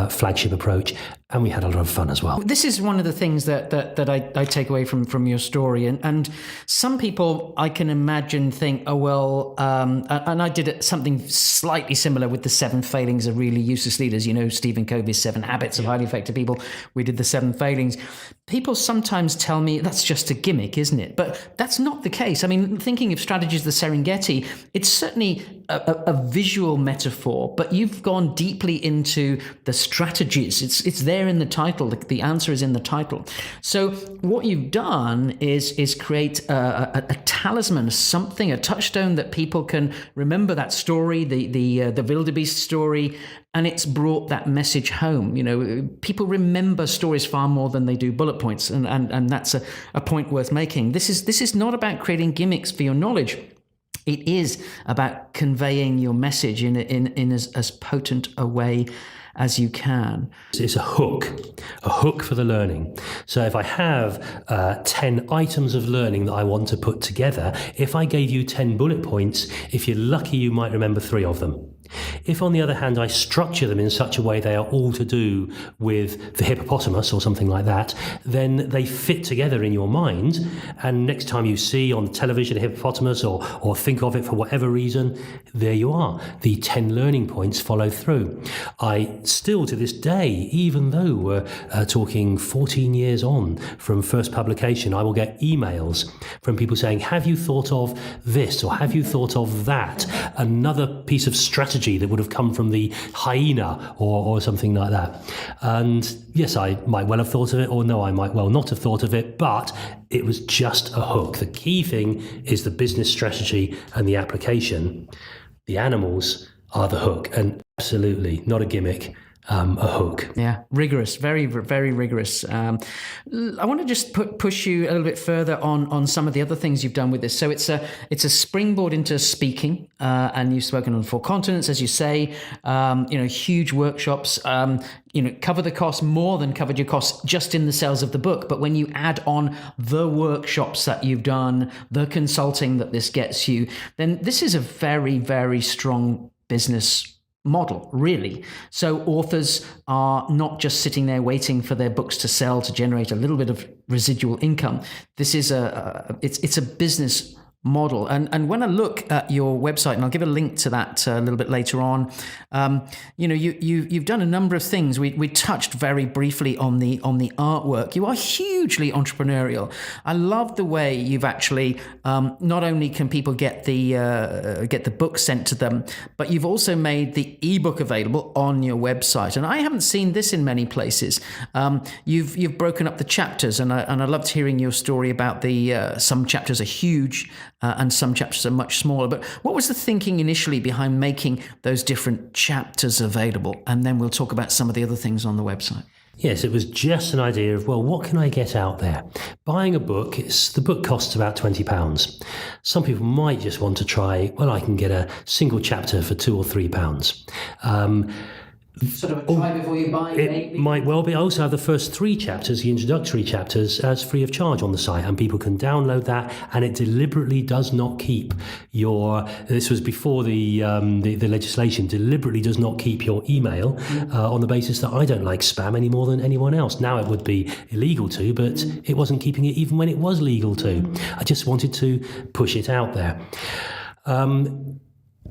flagship approach, and we had a lot of fun as well. This is one of the things that I take away from your story, and some people I can imagine think, oh well, and I did something slightly similar with the 7 failings of really useless leaders. You know, Stephen Covey's 7 habits of highly effective people. We did the 7 failings. People sometimes tell me that's just a gimmick, isn't it? But that's not the case. I mean, thinking of strategies, the Serengeti, it's certainly a visual metaphor, but you've gone deeply into the strategies. It's there in the title. The answer is in the title. So what you've done is create a talisman, something, a touchstone that people can remember that story, the wildebeest story, and it's brought that message home. You know, people remember stories far more than they do bullet points, and that's a point worth making. This is not about creating gimmicks for your knowledge. It is about conveying your message in as potent a way as you can. It's a hook for the learning. So if I have 10 items of learning that I want to put together, if I gave you 10 bullet points, if you're lucky, you might remember 3 of them. If, on the other hand, I structure them in such a way they are all to do with the hippopotamus or something like that, then they fit together in your mind. And next time you see on television a hippopotamus or think of it for whatever reason, there you are. The 10 learning points follow through. I still, to this day, even though we're talking 14 years on from first publication, I will get emails from people saying, have you thought of this or have you thought of that? Another piece of strategy that would have come from the hyena or something like that. And yes, I might well have thought of it, or no, I might well not have thought of it, but it was just a hook. The key thing is the business strategy and the application. The animals are the hook, and absolutely not a gimmick. A hook. Yeah, rigorous, very, very rigorous. I want to just push you a little bit further on some of the other things you've done with this. So it's a springboard into speaking, and you've spoken on 4 continents, as you say. Huge workshops. Cover the cost, more than covered your costs just in the sales of the book. But when you add on the workshops that you've done, the consulting that this gets you, then this is a very, very strong business model, really. So authors are not just sitting there waiting for their books to sell to generate a little bit of residual income. This is it's a business model. And when I look at your website, and I'll give a link to that a little bit later on, you've done a number of things. We touched very briefly on the artwork. You are hugely entrepreneurial. I love the way you've actually not only can people get the book sent to them, but you've also made the ebook available on your website. And I haven't seen this in many places. You've broken up the chapters, and I loved hearing your story about the some chapters are huge. And some chapters are much smaller. But what was the thinking initially behind making those different chapters available? And then we'll talk about some of the other things on the website. Yes, it was just an idea of, well, what can I get out there? Buying a book, the book costs about £20. Some people might just want to try, well, I can get a single chapter for £2 or £3. Sort of a try before you buy. It might well be. I also have the first 3 chapters, the introductory chapters, as free of charge on the site, and people can download that. And it deliberately does not keep your. This was before the legislation. Deliberately does not keep your email on the basis that I don't like spam any more than anyone else. Now it would be illegal to, but it wasn't keeping it even when it was legal to. I just wanted to push it out there.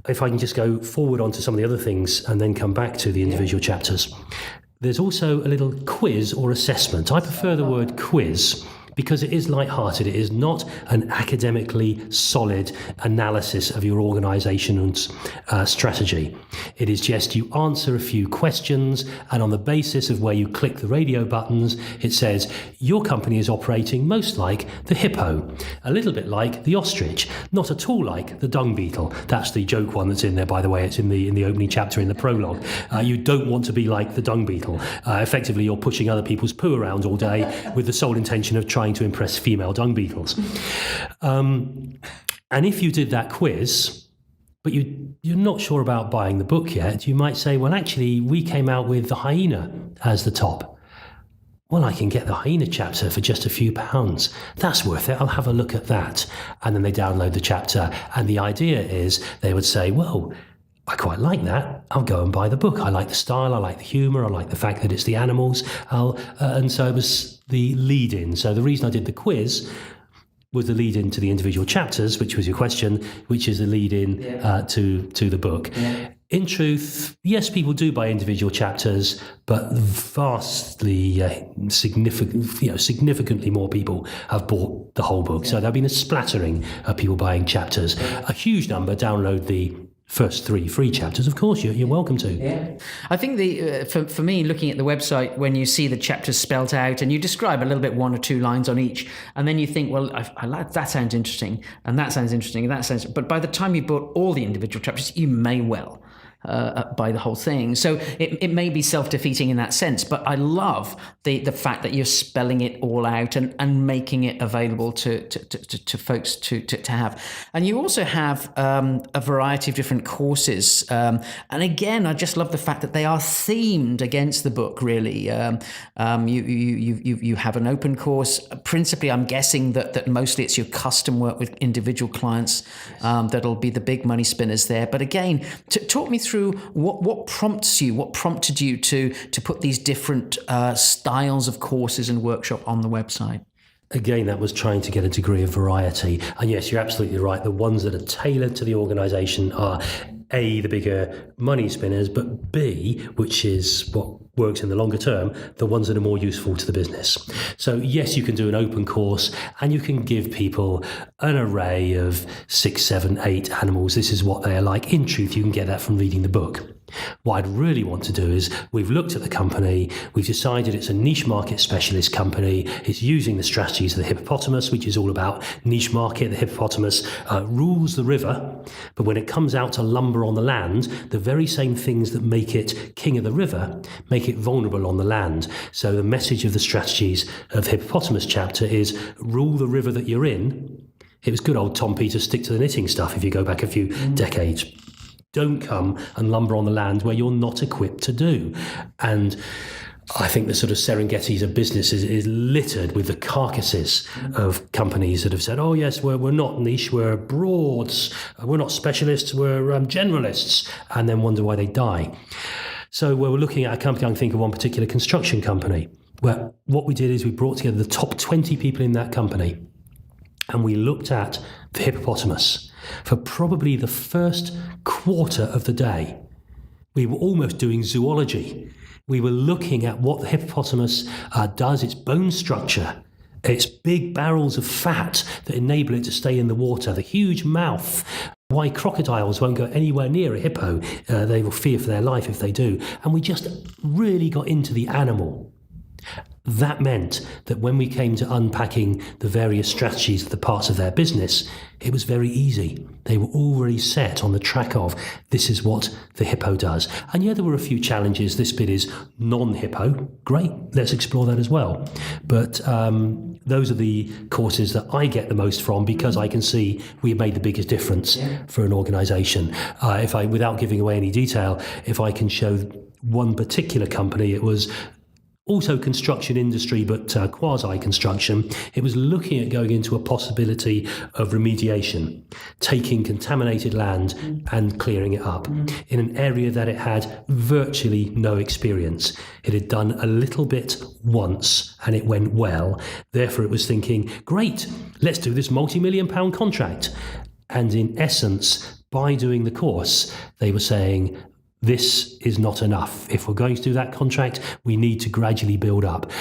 If I can just go forward onto some of the other things and then come back to the individual chapters. There's also a little quiz or assessment. I prefer the word quiz because it is light-hearted. It is not an academically solid analysis of your organisation's strategy. It is just you answer a few questions, and on the basis of where you click the radio buttons, it says your company is operating most like the hippo, a little bit like the ostrich, not at all like the dung beetle. That's the joke one that's in there, by the way. It's in the opening chapter in the prologue. You don't want to be like the dung beetle. Effectively, you're pushing other people's poo around all day with the sole intention of trying to impress female dung beetles. And if you did that quiz, but you're not sure about buying the book yet, you might say, well, actually, we came out with the hyena as the top. Well, I can get the hyena chapter for just a few pounds. That's worth it. I'll have a look at that. And then they download the chapter. And the idea is they would say, well, I quite like that. I'll go and buy the book. I like the style. I like the humour. I like the fact that it's the animals. And so it was the lead-in. So the reason I did the quiz was the lead-in to the individual chapters, which was your question, which is the lead-in to the book. Yeah. In truth, yes, people do buy individual chapters, but vastly significantly more people have bought the whole book. Yeah. So there have been a splattering of people buying chapters. A huge number download the first 3 free chapters. Of course, you're welcome to. Yeah, I think for me, looking at the website, when you see the chapters spelt out and you describe a little bit 1 or 2 lines on each, and then you think, well, I like that, sounds interesting, and that sounds interesting, and that sounds. But by the time you bought all the individual chapters, you may well by the whole thing. So it may be self-defeating in that sense, but I love the fact that you're spelling it all out and making it available to folks to have. And you also have a variety of different courses. And again, I just love the fact that they are themed against the book, really. You have an open course. Principally, I'm guessing that mostly it's your custom work with individual clients that'll be the big money spinners there. But again, talk me through what prompted you to put these different styles of courses and workshop on the website. Again, that was trying to get a degree of variety. And yes, you're absolutely right. The ones that are tailored to the organisation are A, the bigger money spinners, but B, which is what works in the longer term, the ones that are more useful to the business. So yes, you can do an open course and you can give people an array of 6, 7, 8 animals. This is what they are like. In truth, you can get that from reading the book. What I'd really want to do is we've looked at the company, we've decided it's a niche market specialist company, it's using the strategies of the hippopotamus, which is all about niche market. The hippopotamus rules the river, but when it comes out to lumber on the land, the very same things that make it king of the river make it vulnerable on the land. So the message of the strategies of the hippopotamus chapter is rule the river that you're in. It was good old Tom Peters, stick to the knitting stuff if you go back a few decades. Don't come and lumber on the land where you're not equipped to do. And I think the sort of Serengetis of business is littered with the carcasses of companies that have said, oh yes, we're not niche, we're broads, we're not specialists, we're generalists, and then wonder why they die. So we're looking at a company, I can think of one particular construction company, where what we did is we brought together the top 20 people in that company, and we looked at the hippopotamus for probably the first quarter of the day. We were almost doing zoology. We were looking at what the hippopotamus does, its bone structure, its big barrels of fat that enable it to stay in the water, the huge mouth, why crocodiles won't go anywhere near a hippo. They will fear for their life if they do. And we just really got into the animal. That meant that when we came to unpacking the various strategies of the parts of their business, it was very easy. They were already set on the track of, this is what the hippo does. And yeah, there were a few challenges. This bit is non-hippo. Great, let's explore that as well. But those are the courses that I get the most from, because I can see we have made the biggest difference for an organisation. Without giving away any detail, if I can show one particular company, it was also construction industry, but quasi-construction. It was looking at going into a possibility of remediation, taking contaminated land and clearing it up in an area that it had virtually no experience. It had done a little bit once and it went well. Therefore, it was thinking, great, let's do this multi-million-pound contract. And in essence, by doing the course, they were saying, this is not enough. If we're going to do that contract, we need to gradually build up.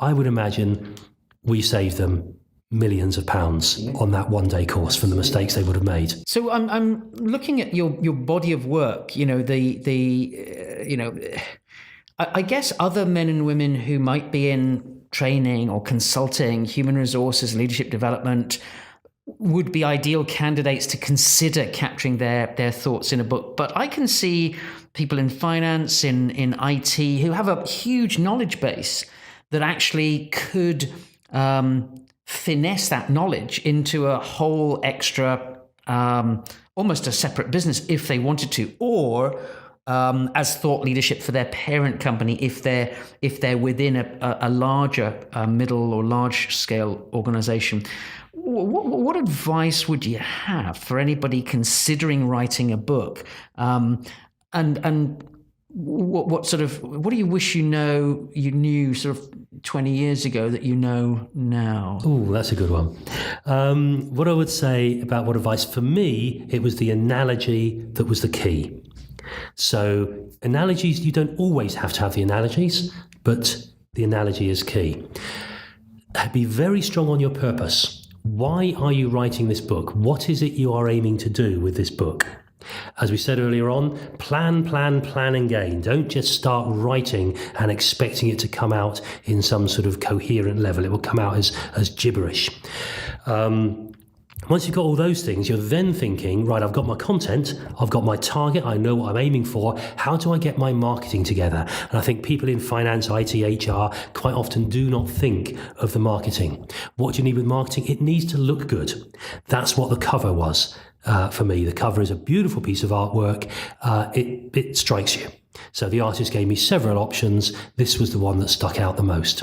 I would imagine we saved them millions of pounds on that one-day course from the mistakes they would have made. So I'm looking at your body of work. I guess other men and women who might be in training or consulting, human resources, leadership development, would be ideal candidates to consider capturing their thoughts in a book. But I can see people in finance, in IT, who have a huge knowledge base that actually could finesse that knowledge into a whole extra, almost a separate business if they wanted to, or as thought leadership for their parent company if they're within a larger middle or large scale organization. What advice would you have for anybody considering writing a book? And what do you wish you knew sort of 20 years ago that you know now? Oh, that's a good one. What I would say about what advice, for me, it was the analogy that was the key. So analogies, you don't always have to have the analogies, but the analogy is key. Be very strong on your purpose. Why are you writing this book? What is it you are aiming to do with this book? As we said earlier on, plan and gain. Don't just start writing and expecting it to come out in some sort of coherent level. It will come out as gibberish. Once you've got all those things, you're then thinking, right, I've got my content, I've got my target, I know what I'm aiming for. How do I get my marketing together? And I think people in finance, IT, HR quite often do not think of the marketing. What do you need with marketing? It needs to look good. That's what the cover was for me. The cover is a beautiful piece of artwork. It strikes you. So the artist gave me several options. This was the one that stuck out the most.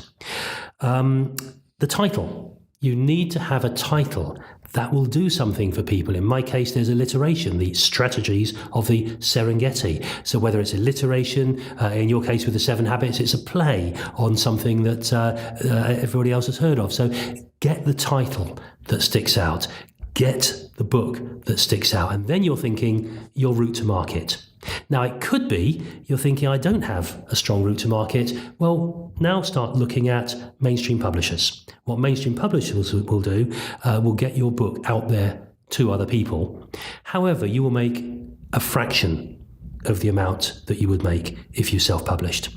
The title. You need to have a title that will do something for people. In my case, there's alliteration, the strategies of the Serengeti. So whether it's alliteration, in your case with the 7 Habits, it's a play on something that everybody else has heard of. So get the title that sticks out. Get the book that sticks out. And then you're thinking your route to market. Now, it could be you're thinking, I don't have a strong route to market. Well, now start looking at mainstream publishers. What mainstream publishers will do will get your book out there to other people. However, you will make a fraction of the amount that you would make if you self-published.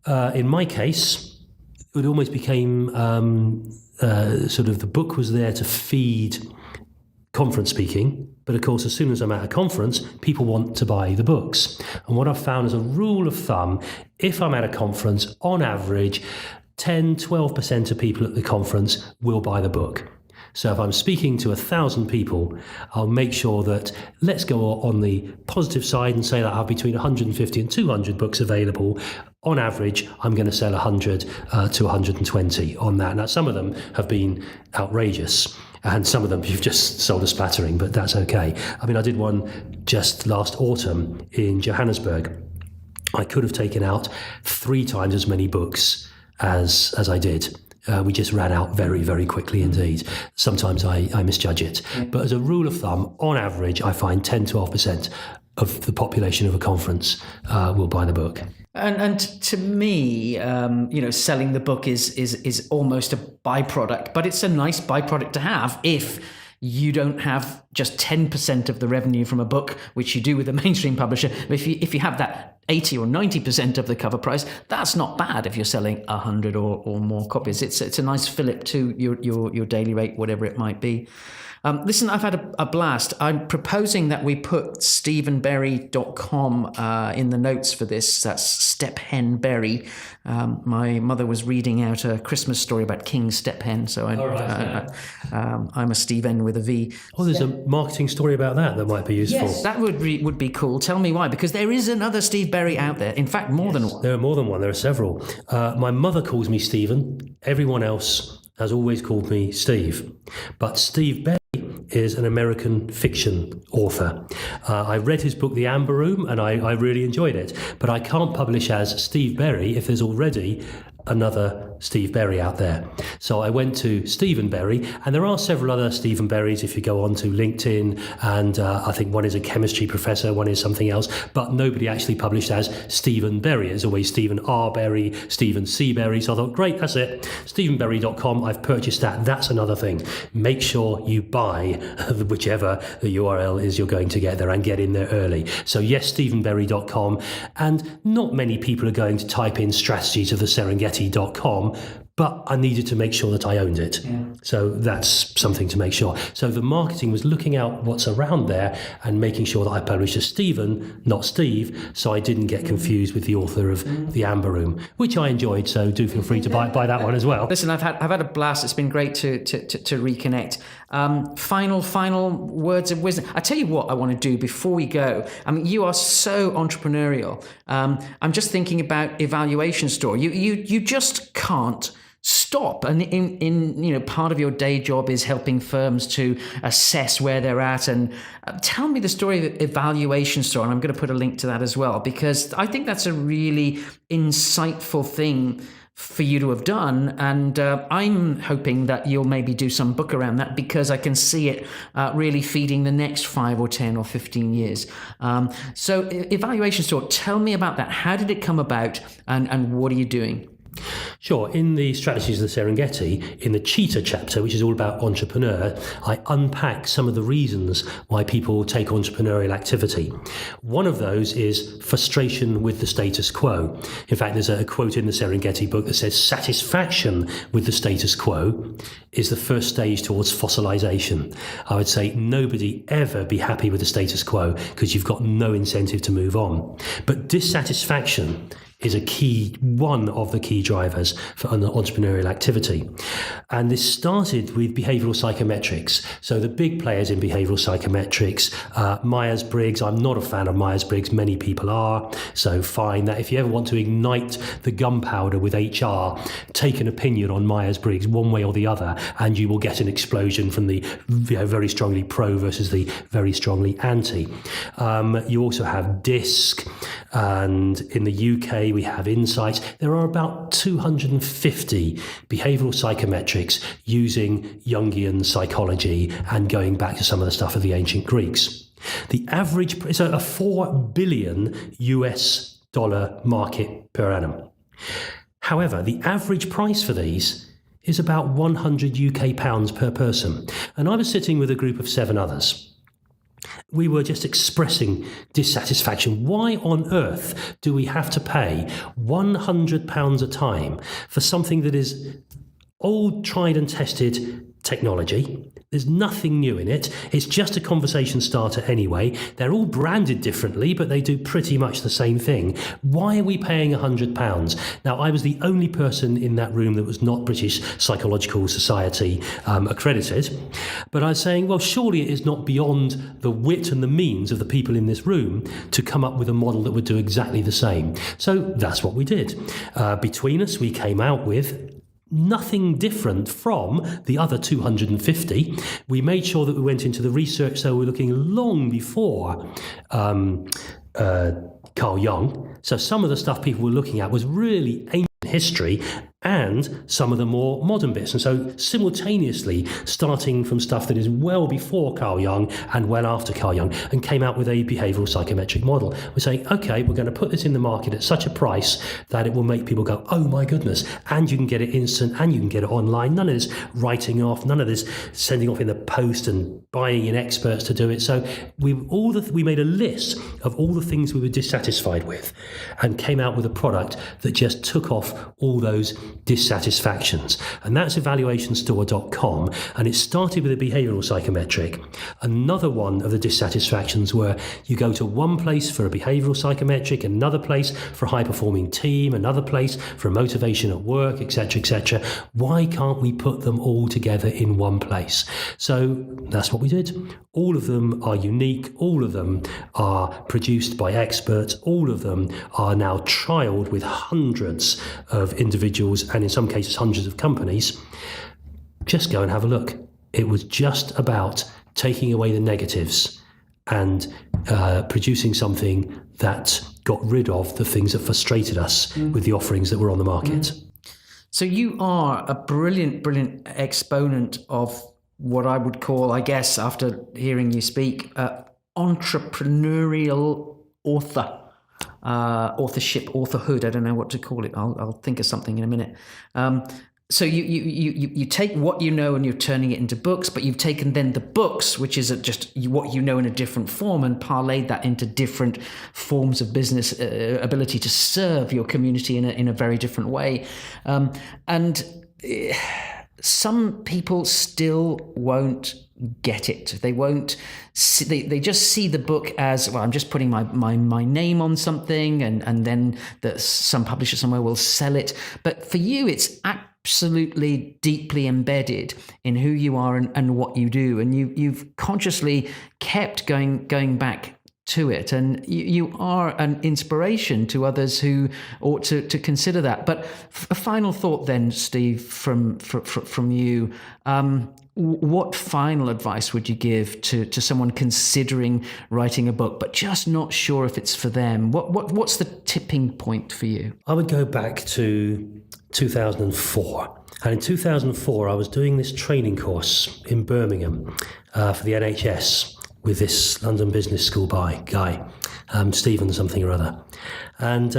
In my case, it almost became sort of the book was there to feed conference speaking, but of course, as soon as I'm at a conference, people want to buy the books. And what I've found as a rule of thumb, if I'm at a conference, on average, 10-12% of people at the conference will buy the book. So if I'm speaking to 1,000 people, I'll make sure that let's go on the positive side and say that I have between 150 and 200 books available. On average, I'm going to sell 100 to 120 on that. Now, some of them have been outrageous, and some of them you've just sold a spattering, but that's okay. I mean, I did one just last autumn in Johannesburg. I could have taken out 3 times as many books as I did. We just ran out very, very quickly indeed. Sometimes I misjudge it. But as a rule of thumb, on average, I find 10-12% of the population of a conference will buy the book. And to me, selling the book is almost a byproduct, but it's a nice byproduct to have if you don't have just 10% of the revenue from a book, which you do with a mainstream publisher. If you have that 80 or 90% of the cover price, that's not bad if you're selling 100 or more copies. It's a nice fillip to your daily rate, whatever it might be. Listen, I've had a blast. I'm proposing that we put stephenberry.com in the notes for this. That's Stephen Berry. My mother was reading out a Christmas story about King Stephen, so I'm a Stephen with a V. Oh, there's a marketing story about that might be useful. Yes, that would be cool. Tell me why. Because there is another Steve Berry out there. In fact, more than one. There are more than one. There are several. My mother calls me Stephen. Everyone else has always called me Steve. But Steve Berry is an American fiction author. I read his book, The Amber Room, and I really enjoyed it. But I can't publish as Steve Berry if there's already another Steve Berry out there. So I went to Stephen Berry, and there are several other Stephen Berrys if you go on to LinkedIn, and I think one is a chemistry professor, one is something else, but nobody actually published as Stephen Berry. It's always Stephen R. Berry, Stephen C. Berry. So I thought, great, that's it. StephenBerry.com, I've purchased that. That's another thing. Make sure you buy whichever the URL is you're going to get there and get in there early. So yes, StephenBerry.com, and not many people are going to type in strategies of the Serengeti.com, but I needed to make sure that I owned it. Yeah. So that's something to make sure. So the marketing was looking out what's around there and making sure that I published as Stephen, not Steve, so I didn't get confused with the author of The Amber Room, which I enjoyed. So do feel free to buy that one as well. Listen, I've had a blast. It's been great to reconnect. Final words of wisdom. I tell you what I want to do before we go. I mean, you are so entrepreneurial. I'm just thinking about evaluation store. You just can't stop, and in part of your day job is helping firms to assess where they're at. And tell me the story of Evaluation Store, and I'm going to put a link to that as well, because I think that's a really insightful thing for you to have done, and I'm hoping that you'll maybe do some book around that, because I can see it really feeding the next 5 or 10 or 15 years. So Evaluation Store, tell me about that. How did it come about, and what are you doing? Sure. In the Strategies of the Serengeti, in the Cheetah chapter, which is all about entrepreneur, I unpack some of the reasons why people take entrepreneurial activity. One of those is frustration with the status quo. In fact, there's a quote in the Serengeti book that says satisfaction with the status quo is the first stage towards fossilization. I would say nobody ever be happy with the status quo because you've got no incentive to move on. But dissatisfaction is one of the key drivers for entrepreneurial activity. And this started with behavioral psychometrics. So the big players in behavioral psychometrics, Myers-Briggs, I'm not a fan of Myers-Briggs, many people are, so fine. That if you ever want to ignite the gunpowder with HR, take an opinion on Myers-Briggs one way or the other, and you will get an explosion from the very strongly pro versus the very strongly anti. You also have DISC, and in the UK we have Insights. There are about 250 behavioral psychometrics using Jungian psychology and going back to some of the stuff of the ancient Greeks. The average is a $4 billion US dollar market per annum. However, the average price for these is about 100 UK pounds per person. And I was sitting with a group of 7 others. We were just expressing dissatisfaction. Why on earth do we have to pay £100 a time for something that is old, tried and tested technology? There's nothing new in it. It's just a conversation starter anyway. They're all branded differently, but they do pretty much the same thing. Why are we paying £100? Now, I was the only person in that room that was not British Psychological Society accredited. But I was saying, well, surely it is not beyond the wit and the means of the people in this room to come up with a model that would do exactly the same. So that's what we did. Between us, we came out with nothing different from the other 250. We made sure that we went into the research, so we're looking long before Carl Jung. So some of the stuff people were looking at was really ancient history and some of the more modern bits. And so simultaneously starting from stuff that is well before Carl Jung and well after Carl Jung, and came out with a behavioral psychometric model. We're saying, okay, we're going to put this in the market at such a price that it will make people go, oh my goodness, and you can get it instant and you can get it online. None of this writing off, none of this sending off in the post and buying in experts to do it. So we made a list of all the things we were dissatisfied with and came out with a product that just took off all those dissatisfactions. And that's evaluationstore.com. And it started with a behavioral psychometric. Another one of the dissatisfactions were you go to one place for a behavioral psychometric, another place for a high performing team, another place for a motivation at work, etc., etc. Why can't we put them all together in one place? So that's what we did. All of them are unique. All of them are produced by experts. All of them are now trialed with hundreds of individuals and in some cases hundreds of companies. Just go and have a look. It was just about taking away the negatives and producing something that got rid of the things that frustrated us with the offerings that were on the market. So you are a brilliant exponent of what I would call, I guess, after hearing you speak, entrepreneurial authorship, authorhood. I don't know what to call it. I'll think of something in a minute. So you take what you know and you're turning it into books, but you've taken then the books, which is just what you know in a different form, and parlayed that into different forms of business ability to serve your community in a very different way. Some people still won't get it. They won't see, they just see the book as, well, I'm just putting my name on something and then some publisher somewhere will sell it. But for you, it's absolutely deeply embedded in who you are and what you do. And you've consciously kept going back to it, and you are an inspiration to others who ought to consider that. But a final thought then, Steve, from you. What final advice would you give to someone considering writing a book but just not sure if it's for them? What's the tipping point for you? I would go back to 2004. And in 2004, I was doing this training course in Birmingham for the NHS with this London Business School guy, Stephen something or other. And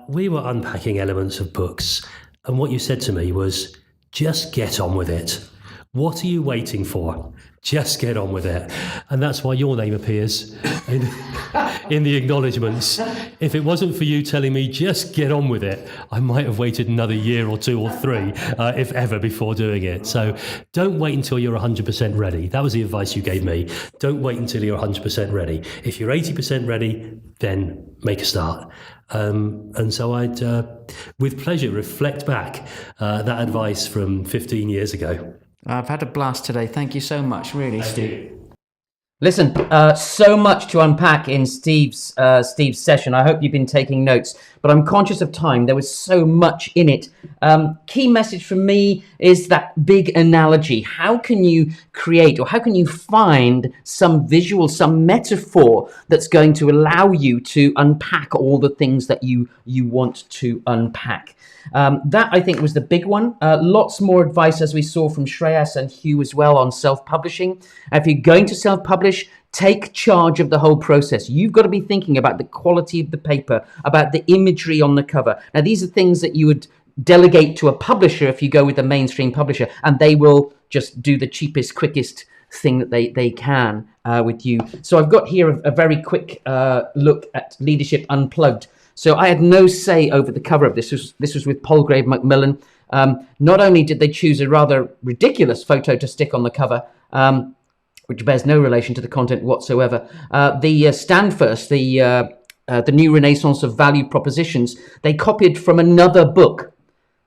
we were unpacking elements of books. And what you said to me was, just get on with it. What are you waiting for? Just get on with it. And that's why your name appears in the acknowledgements. If it wasn't for you telling me, just get on with it, I might have waited another year or 2 or 3, if ever, before doing it. So don't wait until you're 100% ready. That was the advice you gave me. Don't wait until you're 100% ready. If you're 80% ready, then make a start. And so I'd, with pleasure, reflect back that advice from 15 years ago. I've had a blast today. Thank you so much, really, Steve. Listen, so much to unpack in Steve's session. I hope you've been taking notes, but I'm conscious of time. There was so much in it. Key message for me is that big analogy. How can you create, or how can you find some visual, some metaphor that's going to allow you to unpack all the things that you want to unpack? That, I think, was the big one. Lots more advice, as we saw from Shreyas and Hugh as well, on self-publishing. If you're going to self-publish, take charge of the whole process. You've got to be thinking about the quality of the paper, about the imagery on the cover. Now, these are things that you would delegate to a publisher if you go with a mainstream publisher, and they will just do the cheapest, quickest thing that they can with you. So I've got here a very quick look at Leadership Unplugged. So I had no say over the cover of this. This was with Palgrave Macmillan. Not only did they choose a rather ridiculous photo to stick on the cover, which bears no relation to the content whatsoever, the Stand First, the New Renaissance of Value Propositions, they copied from another book.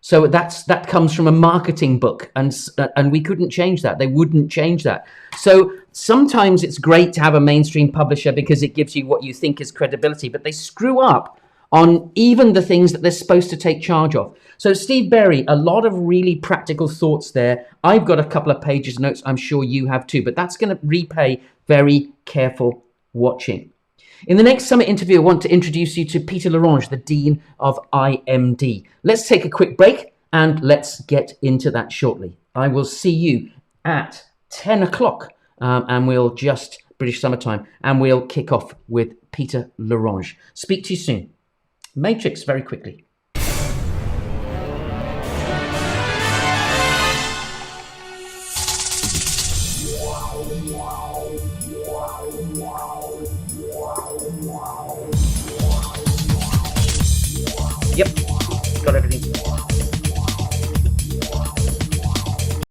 So that comes from a marketing book, and we couldn't change that. They wouldn't change that. So sometimes it's great to have a mainstream publisher because it gives you what you think is credibility, but they screw up on even the things that they're supposed to take charge of. So Steve Berry, a lot of really practical thoughts there. I've got a couple of pages notes. I'm sure you have too, but that's going to repay very careful watching. In the next summit interview, I want to introduce you to Peter Larange, the Dean of IMD. Let's take a quick break and let's get into that shortly. I will see you at 10 o'clock and we'll just British summertime and we'll kick off with Peter Larange. Speak to you soon. Matrix very quickly.